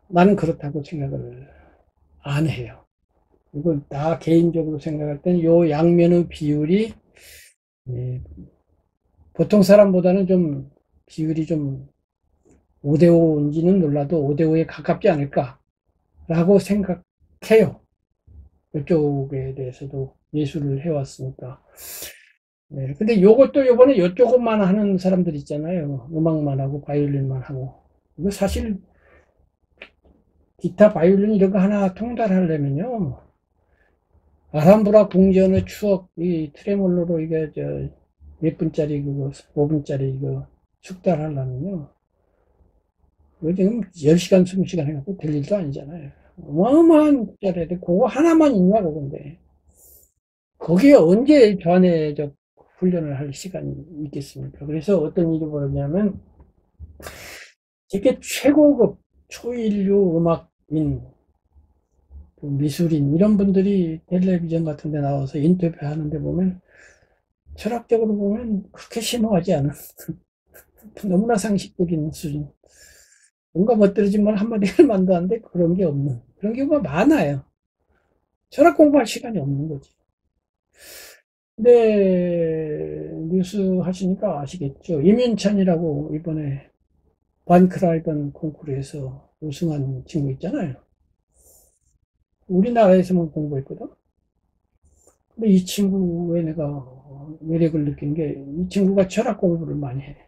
[SPEAKER 1] 나는 그렇다고 생각을 안 해요. 그리고 나 개인적으로 생각할 때는 요 양면의 비율이 보통 사람보다는 좀 비율이 좀 5대5인지는 몰라도 5대5에 가깝지 않을까라고 생각해요. 이쪽에 대해서도 예술을 해왔으니까. 네, 근데 요것도 요번에 이쪽만 하는 사람들 있잖아요. 음악만 하고 바이올린만 하고. 이거 사실 기타, 바이올린 이런 거 하나 통달하려면요. 아람브라 궁전의 추억, 이 트레몰로로 이게 몇 분짜리 그거, 5분짜리 이거 숙달하려면요. 요즘 10시간, 20시간 해갖고 될 일도 아니잖아요. 어마어마한 숙달해야 돼. 그거 하나만 있냐고, 근데. 거기에 언제 좌뇌적 훈련을 할 시간이 있겠습니까? 그래서 어떤 일이 벌어지냐면, 이렇게 최고급 초인류 음악인, 그 미술인, 이런 분들이 텔레비전 같은 데 나와서 인터뷰 하는데 보면, 철학적으로 보면 그렇게 심오하지 않은, 너무나 상식적인 수준. 뭔가 멋들어진 말 한마디 할 만도 한데 그런 게 없는, 그런 경우가 많아요. 철학 공부할 시간이 없는 거지. 근데 뉴스 하시니까 아시겠죠. 임윤찬이라고 이번에 반크라이번 콩쿠르에서 우승한 친구 있잖아요. 우리나라에서만 공부했거든. 근데 이 친구의 내가 매력을 느낀 게, 이 친구가 철학 공부를 많이 해.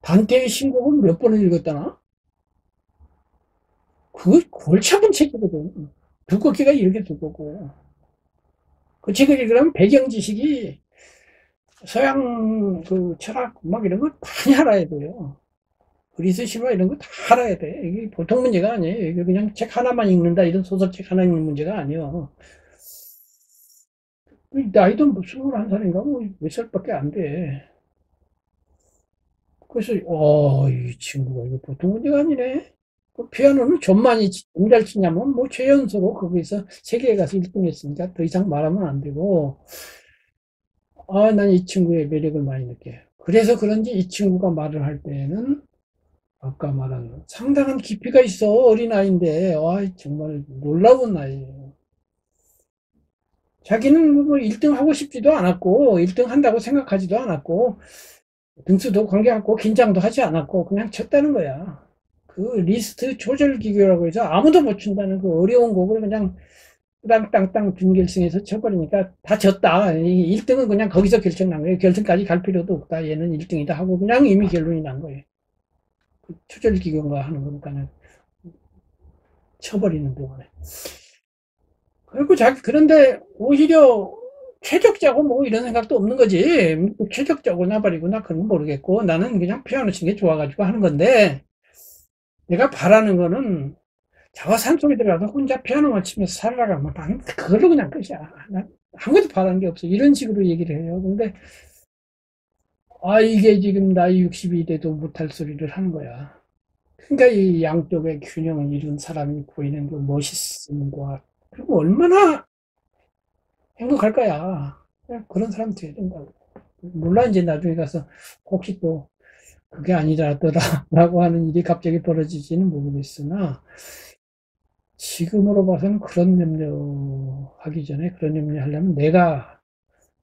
[SPEAKER 1] 단테의 신곡을 몇 번을 읽었다나? 그 골치 아픈 책이거든. 두껍기가 이렇게 두껍고. 그 책을 읽으려면 배경 지식이 서양 그 철학 막 이런 거 많이 알아야 돼요. 그리스 신화 이런 거 다 알아야 돼. 이게 보통 문제가 아니에요. 이게 그냥 책 하나만 읽는다, 이런 소설책 하나 읽는 문제가 아니에요. 나이도 뭐 21살인가 뭐 몇 살밖에 안 돼. 그래서 이 친구가 이거 보통 문제가 아니네. 그 피아노는 좀만이 잘 치냐면 뭐 최연소로 거기서 세계에 가서 1등 했으니까 더 이상 말하면 안 되고, 난 이 친구의 매력을 많이 느껴요. 그래서 그런지 이 친구가 말을 할 때는 아까 말한 상당한 깊이가 있어. 어린아이인데, 정말 놀라운 아이예요. 자기는 뭐 1등 하고 싶지도 않았고, 1등 한다고 생각하지도 않았고, 등수도 관계없고, 긴장도 하지 않았고, 그냥 쳤다는 거야. 그 리스트 조절 기교라고 해서 아무도 못 춘다는 그 어려운 곡을 그냥 땅땅땅 준결승에서 쳐버리니까 다 졌다. 1등은 그냥 거기서 결정난 거예요. 결승까지 갈 필요도 없다. 얘는 1등이다 하고 그냥 이미 결론이 난 거예요. 그 조절 기교가 하는 거니까는 쳐버리는 동안에. 그리고 그런데 오히려 최적자고 뭐 이런 생각도 없는 거지. 최적자고 나발이구나 그런 건 모르겠고, 나는 그냥 피아노 치는 게 좋아가지고 하는 건데, 내가 바라는 거는 자와 산속에 들어가서 혼자 피아노만 치면서 살아가면 난 그걸로 그냥 끝이야. 난 아무것도 바라는 게 없어. 이런 식으로 얘기를 해요. 근데 이게 지금 나이 60이 돼도 못할 소리를 하는 거야. 그러니까 이 양쪽의 균형을 이룬 사람이 보이는 그 멋있음과, 그리고 얼마나 행복할 거야. 그런 사람 돼야 된다고. 물론 이제 나중에 가서 혹시 또 그게 아니더라라고 하는 일이 갑자기 벌어지지는 모르겠으나, 지금으로 봐서는 그런 염려하기 전에, 그런 염려하려면 내가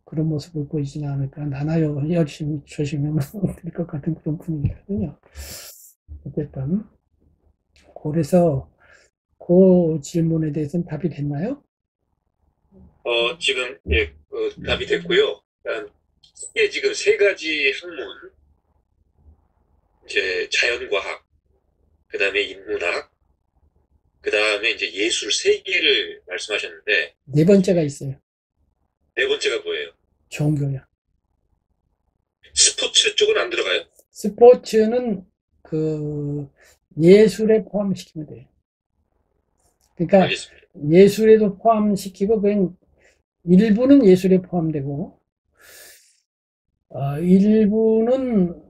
[SPEAKER 1] 그런 모습을 보이지는 않을까. 나나요 열심히 조심하면 될 것 같은 그런 분위기거든요. 어쨌든 그래서 그 질문에 대해서는 답이 됐나요?
[SPEAKER 2] 지금, 예, 답이 됐고요. 크게 지금 세 가지 학문, 이제 자연과학, 그 다음에 인문학, 그 다음에 이제 예술 세 개를 말씀하셨는데,
[SPEAKER 1] 네 번째가 있어요.
[SPEAKER 2] 네 번째가 뭐예요?
[SPEAKER 1] 종교야.
[SPEAKER 2] 스포츠 쪽은 안 들어가요?
[SPEAKER 1] 스포츠는 그 예술에 포함시키면 돼요. 그러니까
[SPEAKER 2] 알겠습니다.
[SPEAKER 1] 예술에도 포함시키고, 그냥 일부는 예술에 포함되고, 일부는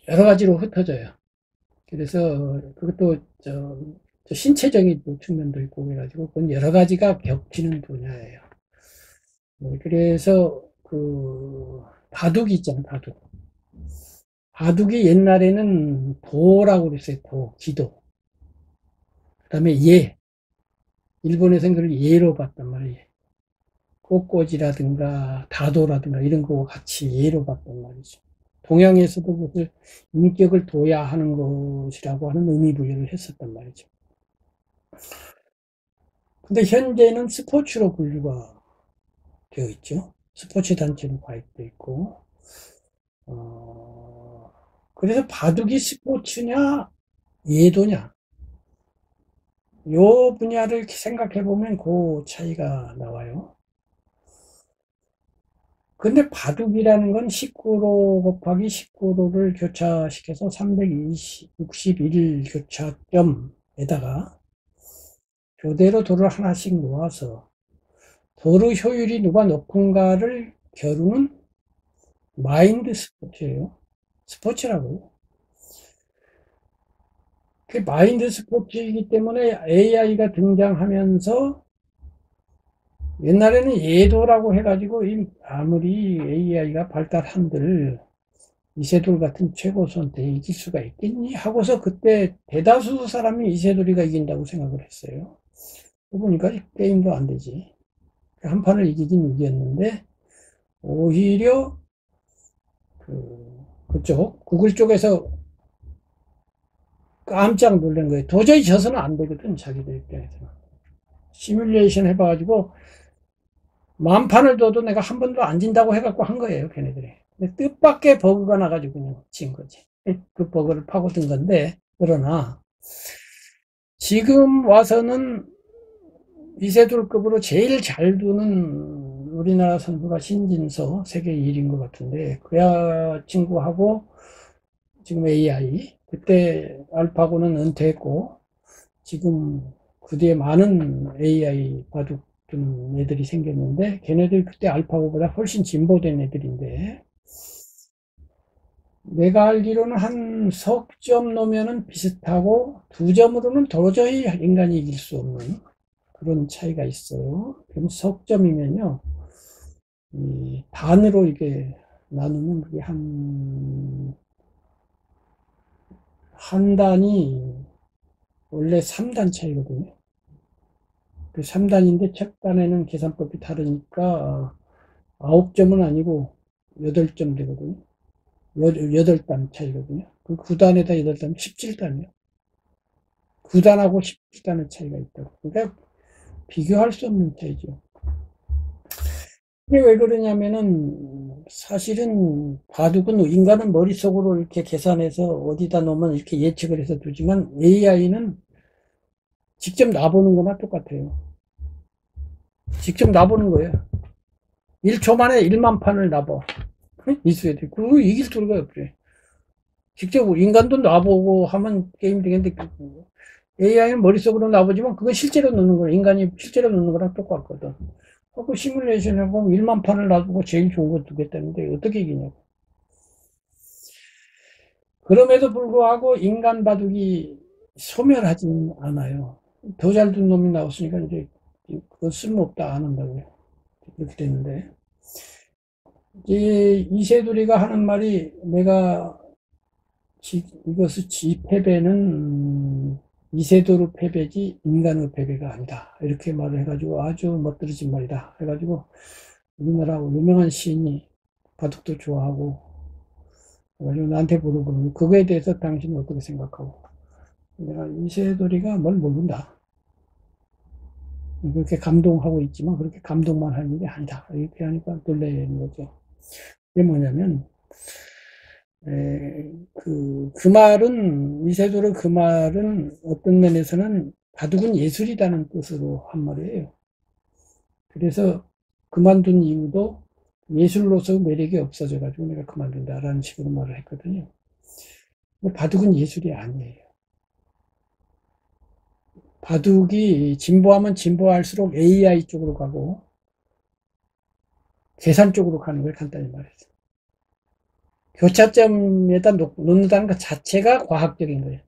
[SPEAKER 1] 여러 가지로 흩어져요. 그래서 그것도 저 신체적인 측면도 있고 그래가지고 그건 여러 가지가 겹치는 분야예요. 그래서 그 바둑이 있잖아요. 바둑이 옛날에는 도라고 그랬어요. 기도. 그다음에 일본에서는 그걸 예로 봤단 말이에요. 꽃꽂이라든가 다도라든가 이런 거 같이 예로 봤단 말이죠. 동양에서도 그것을 인격을 둬야 하는 것이라고 하는 의미 부여를 했었단 말이죠. 근데 현재는 스포츠로 분류가 되어 있죠. 스포츠 단체로 가입되어 있고, 그래서 바둑이 스포츠냐, 예도냐, 요 분야를 생각해 보면 그 차이가 나와요. 근데 바둑이라는 건 19로 곱하기 19로를 교차시켜서 361 교차점에다가 교대로 돌을 하나씩 놓아서 도로 효율이 누가 높은가를 겨루는 마인드 스포츠예요. 스포츠라고요. 그 마인드 스포츠이기 때문에 AI가 등장하면서 옛날에는 예도라고 해가지고 아무리 AI가 발달한들 이세돌 같은 최고수한테 이길 수가 있겠니? 하고서 그때 대다수 사람이 이세돌이가 이긴다고 생각을 했어요. 보니까 게임도 안 되지. 한 판을 이기긴 이겼는데 오히려 그쪽 구글 쪽에서 깜짝 놀란 거예요. 도저히 져서는 안 되거든, 자기들 입장에서는. 시뮬레이션 해봐가지고 만판을 둬도 내가 한 번도 안 진다고 해갖고 한 거예요, 걔네들이. 근데 뜻밖의 버그가 나가지고 그냥 진 거지. 그 버그를 파고든 건데, 그러나 지금 와서는 이세돌급으로 제일 잘 두는 우리나라 선수가 신진서 세계 1위인 것 같은데, 그 친구하고 지금 AI, 그때 알파고는 은퇴했고, 지금 그 뒤에 많은 AI 바둑 두는 애들이 생겼는데, 걔네들 그때 알파고보다 훨씬 진보된 애들인데, 내가 알기로는 한 석점 놓으면은 비슷하고, 2점으로는 도저히 인간이 이길 수 없는 그런 차이가 있어요. 그럼 석점이면요, 이 반으로 이게 나누면 그게 한 단이 원래 3단 차이거든요. 그 3단인데 첫 단에는 계산법이 다르니까 9점은 아니고 8점 되거든요. 8단 차이거든요. 그 9단에다 8단, 17단이요. 9단하고 17단의 차이가 있다고. 그러니까 비교할 수 없는 차이죠. 이게 왜 그러냐면은 사실은 바둑은 인간은 머릿속으로 이렇게 계산해서 어디다 놓으면 이렇게 예측을 해서 두지만 AI는 직접 놔보는 거나 똑같아요. 직접 놔보는 거예요. 1초 만에 1만 판을 놔봐. 있어야 돼. 그거 이길 수가 없지. 직접 인간도 놔보고 하면 게임 되겠는데 AI는 머릿속으로 놔보지만 그건 실제로 넣는 거야. 인간이 실제로 넣는 거랑 똑같거든. 그 시뮬레이션 해보면 1만 판을 놔두고 제일 좋은 거 두겠다는데 어떻게 이기냐고. 그럼에도 불구하고 인간 바둑이 소멸하지는 않아요. 더 잘 둔 놈이 나왔으니까 이제 그거 쓸모없다 안 한다고요. 그렇게 됐는데 이세돌이가 하는 말이 내가 이것을 패배는 이세돌의 패배지 인간의 패배가 아니다. 이렇게 말을 해가지고 아주 멋들어진 말이다. 해가지고 우리나라 유명한 시인이 바둑도 좋아하고 그래가지고 나한테 물어보는 그거에 대해서 당신은 어떻게 생각하고 내가 이세돌이가 뭘 모른다. 그렇게 감동하고 있지만 그렇게 감동만 하는 게 아니다. 이렇게 하니까 놀라는 거죠. 그게 뭐냐면 그 말은 이세돌의 그 말은 어떤 면에서는 바둑은 예술이라는 뜻으로 한 말이에요. 그래서 그만둔 이유도 예술로서 매력이 없어져 가지고 내가 그만둔다라는 식으로 말을 했거든요. 근데 바둑은 예술이 아니에요. 바둑이 진보하면 진보할수록 AI 쪽으로 가고 계산 쪽으로 가는 걸 간단히 말해서. 교차점에다 놓는다는 것 자체가 과학적인 거예요.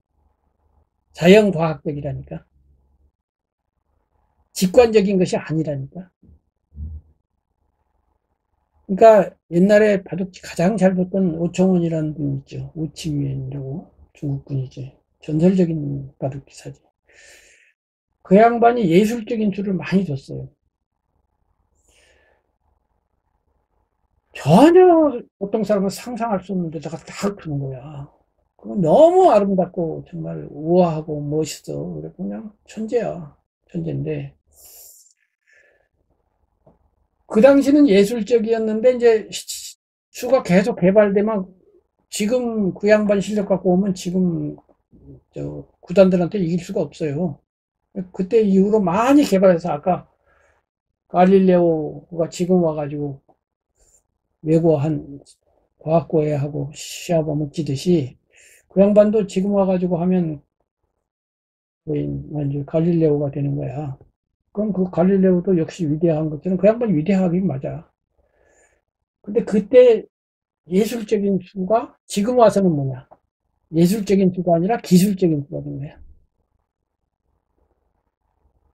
[SPEAKER 1] 자연과학적이라니까. 직관적인 것이 아니라니까. 그러니까 옛날에 바둑 가장 잘 뒀던 오청원이라는 분 있죠. 오칭위엔이라고 중국 분이죠. 전설적인 바둑 기사죠. 그 양반이 예술적인 수를 많이 뒀어요. 전혀 보통 사람은 상상할 수 없는 데다가 딱 두는 거야. 그건 너무 아름답고 정말 우아하고 멋있어. 그래 그냥 천재야. 천재인데 그 당시는 예술적이었는데 이제 수가 계속 개발되면 지금 그 양반 실력 갖고 오면 지금 저 구단들한테 이길 수가 없어요. 그때 이후로 많이 개발해서 아까 갈릴레오가 지금 와가지고 외고한 과학고해하고 시합하면 찌듯이 그 양반도 지금 와가지고 하면 거의 완전 갈릴레오가 되는 거야. 그럼 그 갈릴레오도 역시 위대한 것처럼 그 양반이 위대하긴 맞아. 근데 그때 예술적인 수가 지금 와서는 뭐냐? 예술적인 수가 아니라 기술적인 수가 된 거야.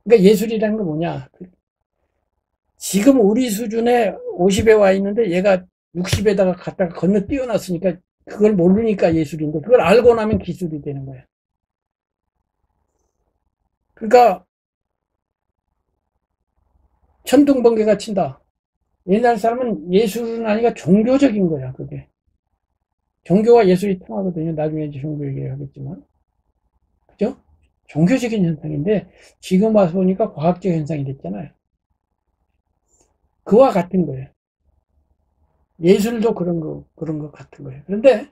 [SPEAKER 1] 그러니까 예술이라는 건 뭐냐? 지금 우리 수준에 50에 와 있는데 얘가 60에다가 갖다가 건너 뛰어났으니까 그걸 모르니까 예술인데 그걸 알고 나면 기술이 되는 거야. 그러니까 천둥번개가 친다. 옛날 사람은 예술은 아니라 종교적인 거야, 그게. 종교와 예술이 통하거든요. 나중에 이제 종교 얘기를 하겠지만. 그죠? 종교적인 현상인데, 지금 와서 보니까 과학적 현상이 됐잖아요. 그와 같은 거예요. 예술도 그런 거 같은 거예요. 그런데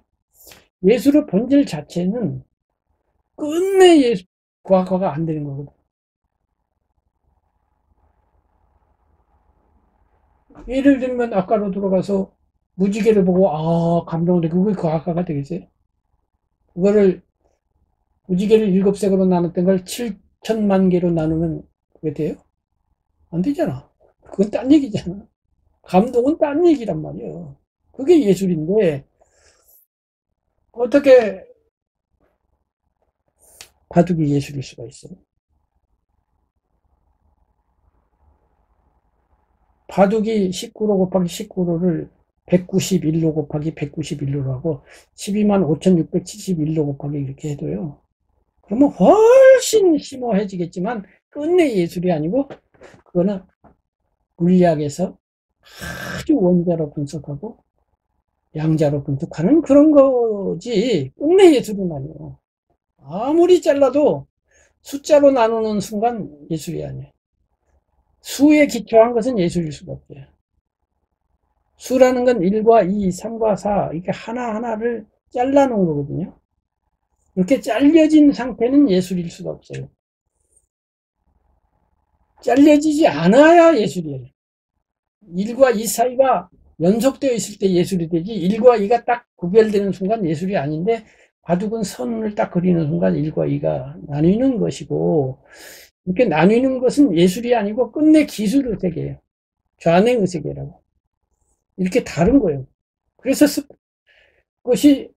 [SPEAKER 1] 예술의 본질 자체는 끝내 과학화가 안 되는 거거든. 예를 들면 아까로 들어가서 무지개를 보고, 아, 감동을 해. 그게 과학화가 되겠어요? 그거를 무지개를 7색으로 나눴던 걸 7천만 개로 나누면 그게 돼요? 안 되잖아. 그건 딴 얘기잖아. 감동은 딴 얘기란 말이에요. 그게 예술인데 어떻게 바둑이 예술일 수가 있어요? 바둑이 19로 곱하기 19로를 191로 곱하기 191로 하고 12만 5,671로 곱하기 이렇게 해도요. 그러면 훨씬 심오해지겠지만 끝내 예술이 아니고 그거는 물리학에서 아주 원자로 분석하고 양자로 분석하는 그런 거지 끝내 예술은 아니에요. 아무리 잘라도 숫자로 나누는 순간 예술이 아니에요. 수에 기초한 것은 예술일 수가 없어요. 수라는 건 1과 2, 3과 4 이렇게 하나하나를 잘라놓은 거거든요. 이렇게 잘려진 상태는 예술일 수가 없어요. 잘려지지 않아야 예술이에요. 1과 2 사이가 연속되어 있을 때 예술이 되지 1과 2가 딱 구별되는 순간 예술이 아닌데 바둑은 선을 딱 그리는 순간 1과 2가 나뉘는 것이고 이렇게 나뉘는 것은 예술이 아니고 끝내 기술의 세계예요. 좌냉의 세계라고. 이렇게 다른 거예요. 그래서 그것이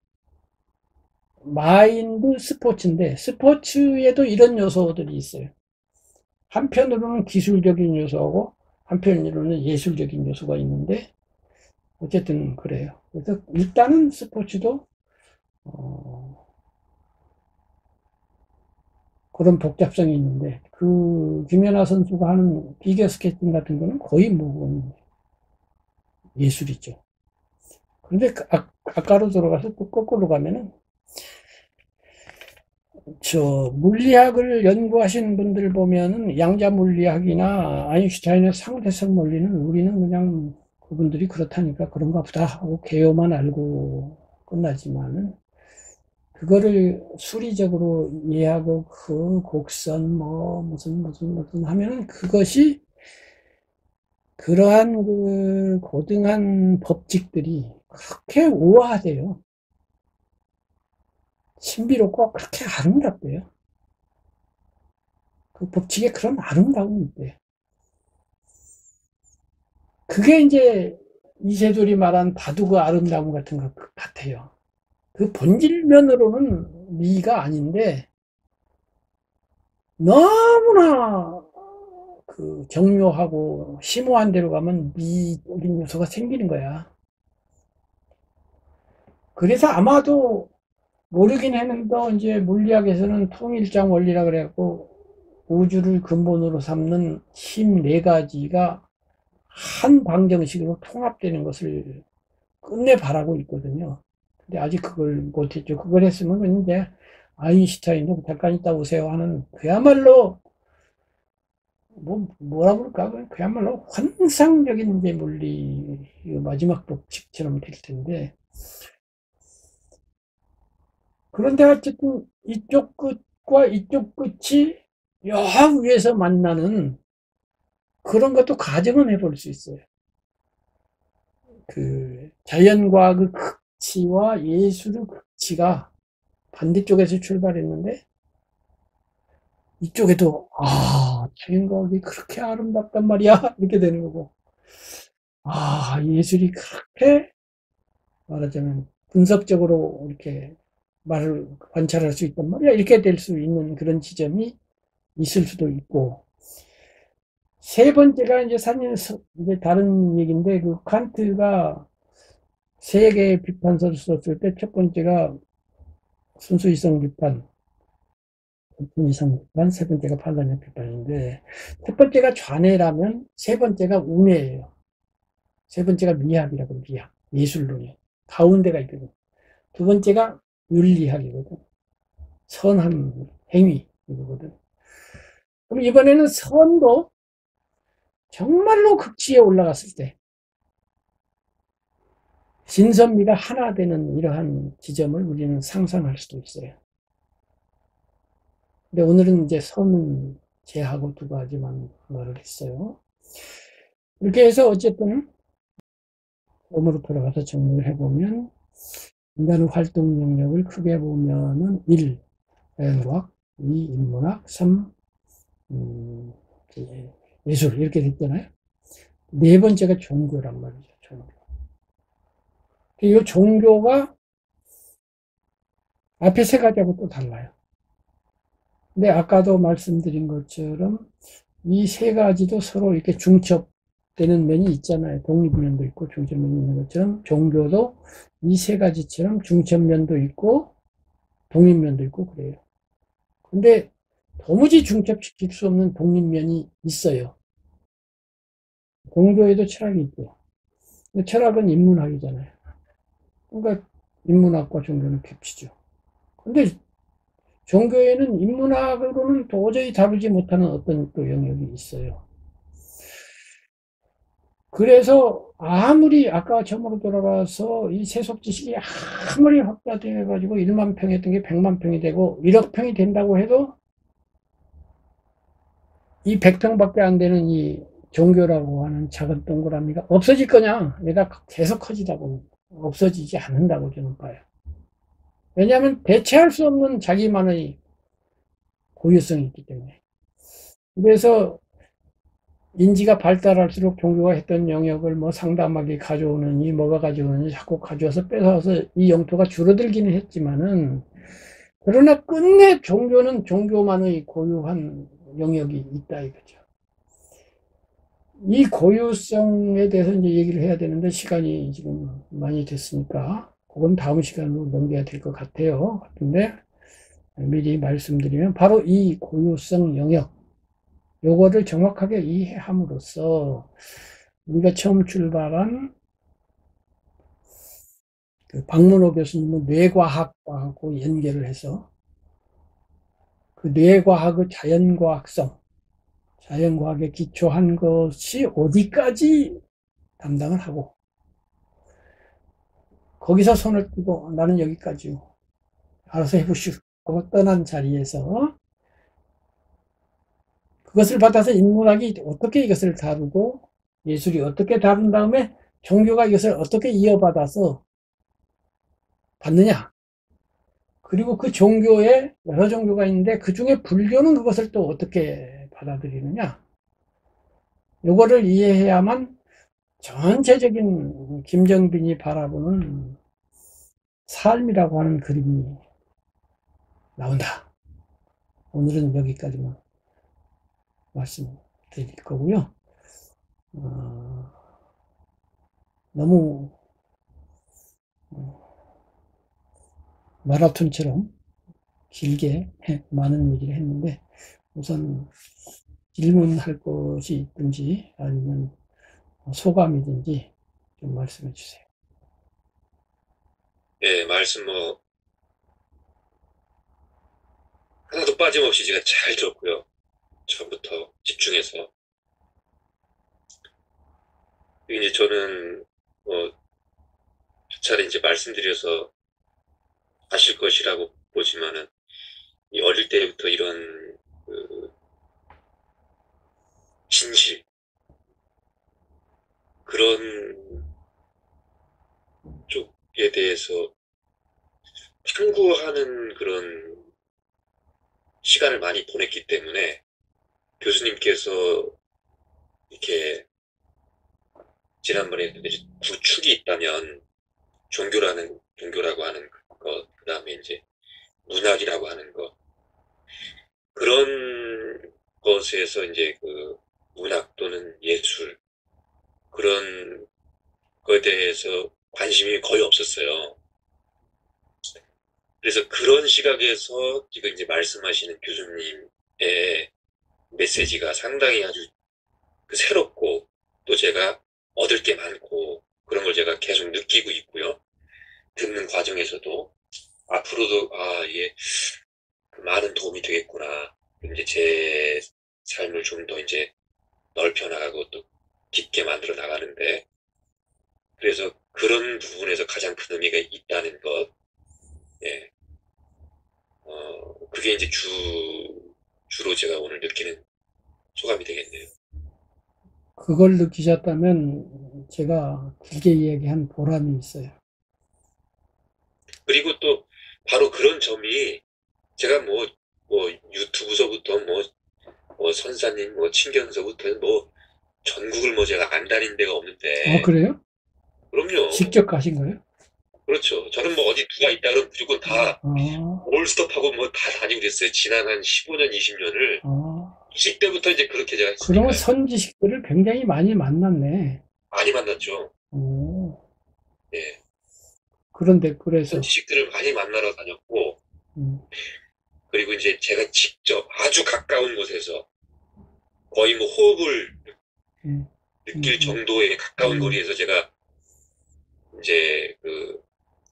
[SPEAKER 1] 마인드 스포츠인데 스포츠에도 이런 요소들이 있어요. 한편으로는 기술적인 요소하고 한편으로는 예술적인 요소가 있는데 어쨌든 그래요. 그래서 일단은 스포츠도 그런 복잡성이 있는데 그 김연아 선수가 하는 피겨 스케이팅 같은 거는 거의 뭐 예술이죠. 그런데 아까로 들어가서 또 거꾸로 가면은 저 물리학을 연구하신 분들 보면은 양자 물리학이나 아인슈타인의 상대성 원리는 우리는 그냥 그분들이 그렇다니까 그런가 보다 하고 개요만 알고 끝나지만은 그거를 수리적으로 이해하고 그 곡선 뭐 무슨 하면은 그것이 그러한 그 고등한 법칙들이 그렇게 우아하대요. 신비롭고 그렇게 아름답대요. 그 법칙에 그런 아름다움이 있대요. 그게 이제 이세돌이 말한 바둑의 아름다움 같은 것 같아요. 그 본질면으로는 미가 아닌데 너무나 그 정묘하고 심오한 데로 가면 미적인 요소가 생기는 거야. 그래서 아마도 모르긴 했는데 이제 물리학에서는 통일장 원리라 그래갖고 우주를 근본으로 삼는 힘 네 가지가 한 방정식으로 통합되는 것을 끝내 바라고 있거든요. 근데 아직 그걸 못했죠. 그걸 했으면 이제 아인슈타인도 잠깐 있다 오세요 하는 그야말로 뭐라 그럴까? 그야말로 환상적인 이제 물리 마지막 법칙처럼 될 텐데 그런데 어쨌든 이쪽 끝과 이쪽 끝이 여 위에서 만나는 그런 것도 가정은 해볼 수 있어요. 그 자연과학의 극치와 예술의 극치가 반대쪽에서 출발했는데 이쪽에도 자연과학이 그렇게 아름답단 말이야 이렇게 되는 거고, 예술이 그렇게 말하자면 분석적으로 이렇게 말을 관찰할 수 있단 말이야 이렇게 될 수 있는 그런 지점이 있을 수도 있고, 세 번째가 이제 이제 다른 얘기인데, 그 칸트가 세 개의 비판서를 썼을 때 첫 번째가 순수이성 비판, 이성 비판, 세 번째가 판단력 비판인데, 첫 번째가 좌뇌라면 세 번째가 우뇌예요. 세 번째가 미학이라고, 미학, 예술론이에요. 가운데가 있거든. 두 번째가 윤리학이거든. 선한 행위 이거거든. 그럼 이번에는 선도 정말로 극치에 올라갔을 때 진선미가 하나 되는 이러한 지점을 우리는 상상할 수도 있어요. 근데 오늘은 이제 선은 제하고 두 가지만 말을 했어요. 이렇게 해서 어쨌든 몸으로 돌아가서 정리를 해보면, 인간의 활동 영역을 크게 보면은 1. 자연과학, 2. 인문학, 3. 예술 이렇게 됐잖아요. 네 번째가 종교란 말이죠. 종교. 이 종교가 앞에 세 가지하고 또 달라요. 근데 아까도 말씀드린 것처럼 이 세 가지도 서로 이렇게 중첩되는 면이 있잖아요. 독립면도 있고 중첩면이 있는 것처럼 종교도 이 세 가지처럼 중첩면도 있고 독립면도 있고 그래요. 근데 도무지 중첩시킬 수 없는 독립면이 있어요. 종교에도 철학이 있고. 근데 철학은 인문학이잖아요. 그러니까 인문학과 종교는 겹치죠. 근데 종교에는 인문학으로는 도저히 다루지 못하는 어떤 또 영역이 있어요. 그래서 아무리 아까 처음으로 돌아가서 이 세속 지식이 아무리 확대되어 가지고 1만 평이었던 게 100만 평이 되고 1억 평이 된다고 해도 이 100평밖에 안 되는 이 종교라고 하는 작은 동그라미가 없어질 거냐? 얘가 계속 커지다 보면 없어지지 않는다고 저는 봐요. 왜냐하면 대체할 수 없는 자기만의 고유성이 있기 때문에. 그래서 인지가 발달할수록 종교가 했던 영역을 뭐 상담하게 가져오느니 뭐가 가져오느니 자꾸 가져와서 뺏어와서 이 영토가 줄어들기는 했지만은, 그러나 끝내 종교는 종교만의 고유한 영역이 있다 이거죠. 이 고유성에 대해서 이제 얘기를 해야 되는데 시간이 지금 많이 됐으니까 그건 다음 시간으로 넘겨야 될 것 같아요. 근데 미리 말씀드리면 바로 이 고유성 영역, 요거를 정확하게 이해함으로써 우리가 처음 출발한 그 박문호 교수님의 뇌과학하고 연결을 해서 그 뇌과학의 자연과학성, 자연과학에 기초한 것이 어디까지 담당을 하고, 거기서 손을 떼고 나는 여기까지요, 알아서 해보시오 하고 떠난 자리에서 그것을 받아서 인문학이 어떻게 이것을 다루고 예술이 어떻게 다룬 다음에 종교가 이것을 어떻게 이어받아서 받느냐, 그리고 그 종교에 여러 종교가 있는데 그 중에 불교는 그것을 또 어떻게 받아들이느냐, 요거를 이해해야만 전체적인 김정빈이 바라보는 삶이라고 하는 그림이 나온다. 오늘은 여기까지만 말씀드릴 거고요. 너무 마라톤처럼 길게 많은 얘기를 했는데, 우선 질문할 것이 있든지 아니면 소감이든지 좀 말씀해 주세요.
[SPEAKER 2] 예, 말씀 뭐 하나도 빠짐없이 제가 잘 들었고요. 처음부터 집중해서. 이제 저는 두 차례 이제 말씀드려서 아실 것이라고 보지만은, 이 어릴 때부터 이런 그 진실, 그런 부분에서 탐구하는 그런 시간을 많이 보냈기 때문에 교수님께서 이렇게 지난번에 이제 구축이 있다면 종교라고 하는 것, 그 다음에 이제 문학이라고 하는 것, 그런 것에서 이제 그 문학 또는 예술, 그런 거에 대해서 관심이 거의 없었어요. 그래서 그런 시각에서 지금 이제 말씀하시는 교수님의 메시지가 상당히 아주 새롭고, 또 제가 얻을 게 많고, 그런 걸 제가 계속 느끼고 있고요. 듣는 과정에서도 앞으로도 이게 많은 도움이 되겠구나. 이제 제 삶을 좀 더 이제 넓혀 나가고 또 깊게 만들어 나가는데, 그래서 그런 부분에서 가장 큰 의미가 있다는 것, 예, 그게 이제 주로 제가 오늘 느끼는 소감이 되겠네요.
[SPEAKER 1] 그걸 느끼셨다면 제가 길게 이야기한 보람이 있어요.
[SPEAKER 2] 그리고 또 바로 그런 점이 제가 뭐 유튜브서부터 뭐 선사님, 뭐 친견서부터 뭐 전국을 뭐 제가 안 다닌 데가 없는데,
[SPEAKER 1] 그래요?
[SPEAKER 2] 그럼요.
[SPEAKER 1] 직접 가신 거예요?
[SPEAKER 2] 그렇죠. 저는 뭐 어디 누가 있다 그러면 무조건 다
[SPEAKER 1] 아,
[SPEAKER 2] 올스톱하고 뭐 다 다니고 그랬어요. 지난 한 15년, 20년을.
[SPEAKER 1] 아.
[SPEAKER 2] 20대부터 이제 그렇게 제가
[SPEAKER 1] 그러면
[SPEAKER 2] 했으니까요.
[SPEAKER 1] 선지식들을 굉장히 많이 만났네.
[SPEAKER 2] 많이 만났죠.
[SPEAKER 1] 오,
[SPEAKER 2] 예.
[SPEAKER 1] 그런데 그래서,
[SPEAKER 2] 선지식들을 많이 만나러 다녔고,
[SPEAKER 1] 음,
[SPEAKER 2] 그리고 이제 제가 직접 아주 가까운 곳에서 거의 뭐 호흡을
[SPEAKER 1] 음,
[SPEAKER 2] 느낄 정도의 가까운
[SPEAKER 1] 음,
[SPEAKER 2] 거리에서 제가 이제 그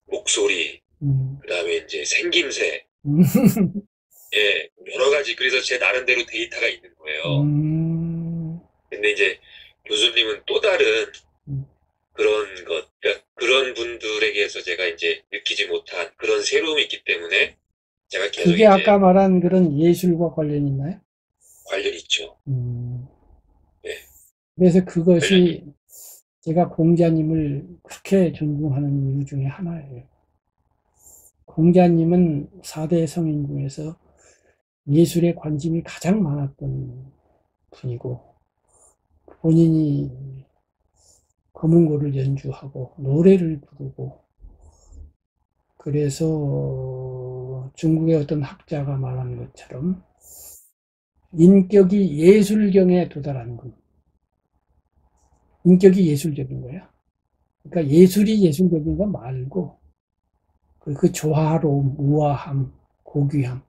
[SPEAKER 2] 목소리,
[SPEAKER 1] 음,
[SPEAKER 2] 그 다음에 이제 생김새,
[SPEAKER 1] 음,
[SPEAKER 2] 예, 여러 가지, 그래서 제 나름대로 데이터가 있는 거예요.
[SPEAKER 1] 음,
[SPEAKER 2] 근데 이제 교수님은 또 다른
[SPEAKER 1] 음.
[SPEAKER 2] 그런 것, 그러니까 그런 분들에게서 제가 이제 느끼지 못한 그런 새로움이 있기 때문에 제가 계속
[SPEAKER 1] 그게 아까
[SPEAKER 2] 이제
[SPEAKER 1] 말한 그런 예술과 관련이 있나요?
[SPEAKER 2] 관련이 있죠.
[SPEAKER 1] 음,
[SPEAKER 2] 예,
[SPEAKER 1] 그래서
[SPEAKER 2] 관련이.
[SPEAKER 1] 그것이 제가 공자님을 그렇게 존중하는 이유 중에 하나예요. 공자님은 4대 성인 중에서 예술에 관심이 가장 많았던 분이고, 본인이 검은고를 연주하고, 노래를 부르고, 그래서 중국의 어떤 학자가 말한 것처럼 인격이 예술경에 도달하는 것. 인격이 예술적인 거야. 그러니까 예술이 예술적인 거 말고 그 조화로움, 우아함, 고귀함.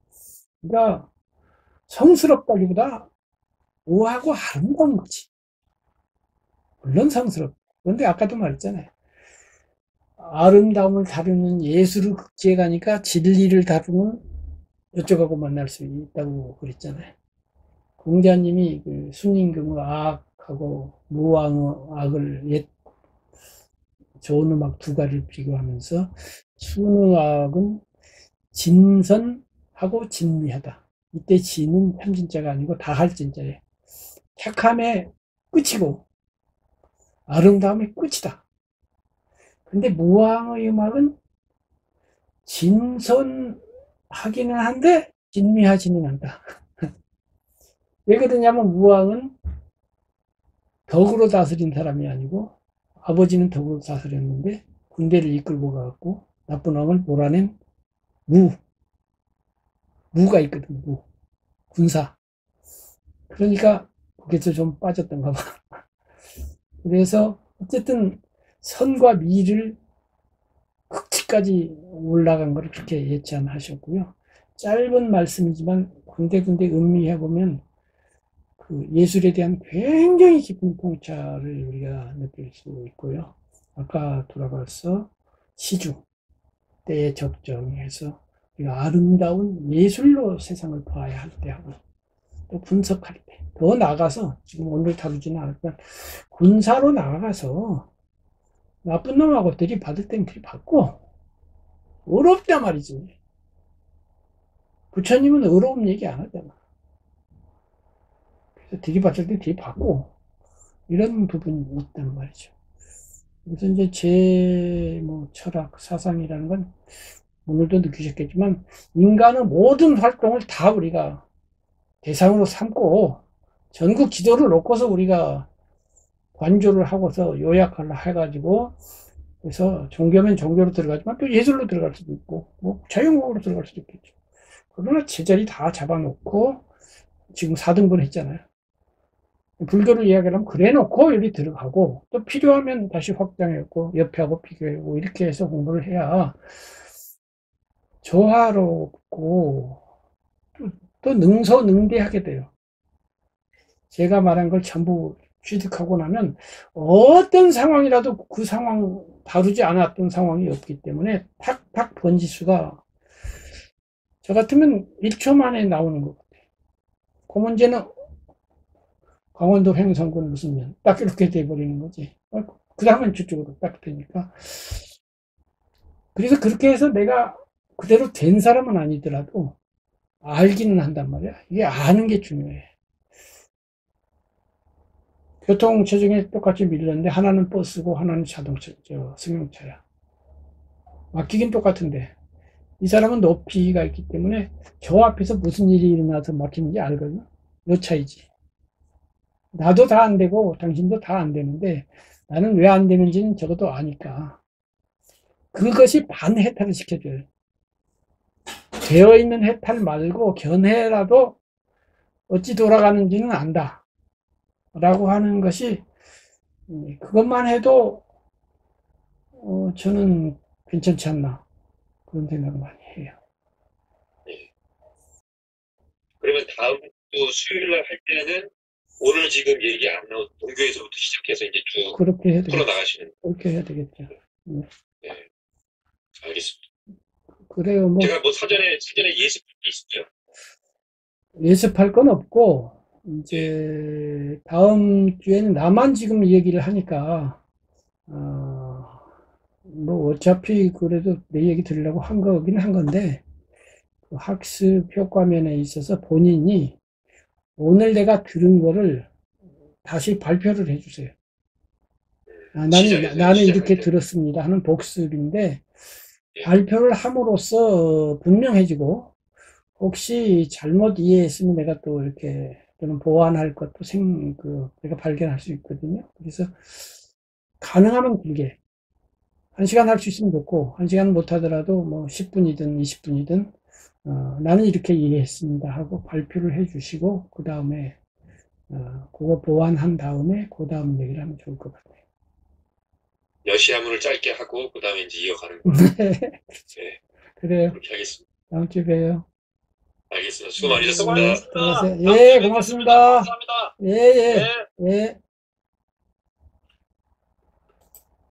[SPEAKER 1] 그러니까 성스럽다기보다 우아하고 아름다운 거지. 물론 성스럽다. 그런데 아까도 말했잖아요. 아름다움을 다루는 예술을 극지에 가니까 진리를 다루는 이쪽하고 만날 수 있다고 그랬잖아요. 공자님이 그 순임금의 악하고 무왕의 악을 좋은 음악 두 가지를 비교하면서 순의 악은 진선하고 진미하다. 이때 진은 편진자가 아니고 다할 진자예요. 착함의 끝이고 아름다움의 끝이다. 근데 무왕의 음악은 진선하기는 한데 진미하지는 않다. 왜 그러냐면 무왕은 덕으로 다스린 사람이 아니고 아버지는 덕으로 다스렸는데 군대를 이끌고 가고 나쁜 왕을 몰아낸 무가 있거든. 무 군사. 그러니까 거기서 좀 빠졌던가 봐. 그래서 어쨌든 선과 미를 극치까지 올라간 걸 그렇게 예찬하셨고요. 짧은 말씀이지만 군데군데 음미해 보면 그 예술에 대한 굉장히 깊은 통찰을 우리가 느낄 수 있고요. 아까 돌아가서 시주 때에 적정해서 우리가 아름다운 예술로 세상을 봐야 할 때하고 또 분석할 때 더 나아가서 지금 오늘 다루지는 않았지만 군사로 나아가서 나쁜 놈하고 들이받을 땐 들이받고 어렵단 말이지. 부처님은 어려움 얘기 안 하잖아. 그래서 들이받을 때 들이받고 이런 부분이 있단 말이죠. 그래서 이제 제 뭐 철학, 사상이라는 건 오늘도 느끼셨겠지만 인간의 모든 활동을 다 우리가 대상으로 삼고 전국 지도를 놓고서 우리가 관조를 하고서 요약을 해가지고 그래서 종교면 종교로 들어가지만 또 예술로 들어갈 수도 있고 뭐 자연과학으로 들어갈 수도 있겠죠. 그러나 제자리 다 잡아놓고 지금 4등분 했잖아요. 불교를 이야기하면 그래 놓고 여기 들어가고 또 필요하면 다시 확장했고 옆에 하고 비교하고 이렇게 해서 공부를 해야 조화롭고 또 능소능대하게 돼요. 제가 말한 걸 전부 취득하고 나면 어떤 상황이라도 그 상황 다루지 않았던 상황이 없기 때문에 팍팍 번지수가 저 같으면 1초 만에 나오는 것 같아요. 그 문제는 강원도 횡성군 무슨 면 딱 이렇게 돼버리는 거지. 그 다음은 저쪽으로 딱 되니까. 그래서 그렇게 해서 내가 그대로 된 사람은 아니더라도 알기는 한단 말이야. 이게 아는 게 중요해. 교통체증에 똑같이 밀렸는데 하나는 버스고 하나는 자동차, 승용차야. 맡기긴 똑같은데 이 사람은 높이가 있기 때문에 저 앞에서 무슨 일이 일어나서 막히는지 알거든요. 요 차이지. 나도 다 안 되고 당신도 다 안 되는데 나는 왜 안 되는지는 적어도 아니까 그것이 반해탈을 시켜줘요. 되어 있는 해탈 말고 견해라도 어찌 돌아가는지는 안다 라고 하는 것이 그것만 해도 저는 괜찮지 않나 그런 생각을 많이 해요.
[SPEAKER 2] 예. 그러면 다음 주 수요일 날 할 때는 오늘 지금 얘기 안 나온 동교에서부터 시작해서 이제 쭉
[SPEAKER 1] 그렇게 해야
[SPEAKER 2] 풀어
[SPEAKER 1] 되겠죠.
[SPEAKER 2] 나가시는.
[SPEAKER 1] 그렇게 해야 되겠죠.
[SPEAKER 2] 예, 알겠습니다.
[SPEAKER 1] 그래요. 뭐
[SPEAKER 2] 제가 뭐 사전에 예습할 게 있었죠.
[SPEAKER 1] 예습할 건 없고
[SPEAKER 2] 예,
[SPEAKER 1] 이제 다음 주에는 나만 지금 이 얘기를 하니까 뭐 어차피 그래도 내 얘기 들으려고 한 거긴 한 건데 그 학습 효과 면에 있어서 본인이 오늘 내가 들은 거를 다시 발표를 해주세요.
[SPEAKER 2] 시작해서요.
[SPEAKER 1] 나는
[SPEAKER 2] 시작할
[SPEAKER 1] 이렇게
[SPEAKER 2] 때.
[SPEAKER 1] 들었습니다 하는 복습인데
[SPEAKER 2] 예,
[SPEAKER 1] 발표를 함으로써 분명해지고 혹시 잘못 이해했으면 내가 또 이렇게 또는 보완할 것도 내가 발견할 수 있거든요. 그래서 가능하면 길게 1시간 할 수 있으면 좋고 1시간 못 하더라도 뭐 10분이든 20분이든 나는 이렇게 이해했습니다 하고 발표를 해 주시고 그 다음에 그거 보완한 다음에 그 다음 얘기를 하면 좋을 것 같아요.
[SPEAKER 2] 여시야문을 짧게 하고 그 다음에 이제 이어가는 걸로. 예,
[SPEAKER 1] 그래요.
[SPEAKER 2] 그렇게 하겠습니다.
[SPEAKER 1] 다음 주에 봬요.
[SPEAKER 2] 알겠습니다. 수고 많으셨습니다.
[SPEAKER 1] 들어가세요. 예, 고맙습니다.
[SPEAKER 2] 감사합니다.
[SPEAKER 1] 예, 예, 예.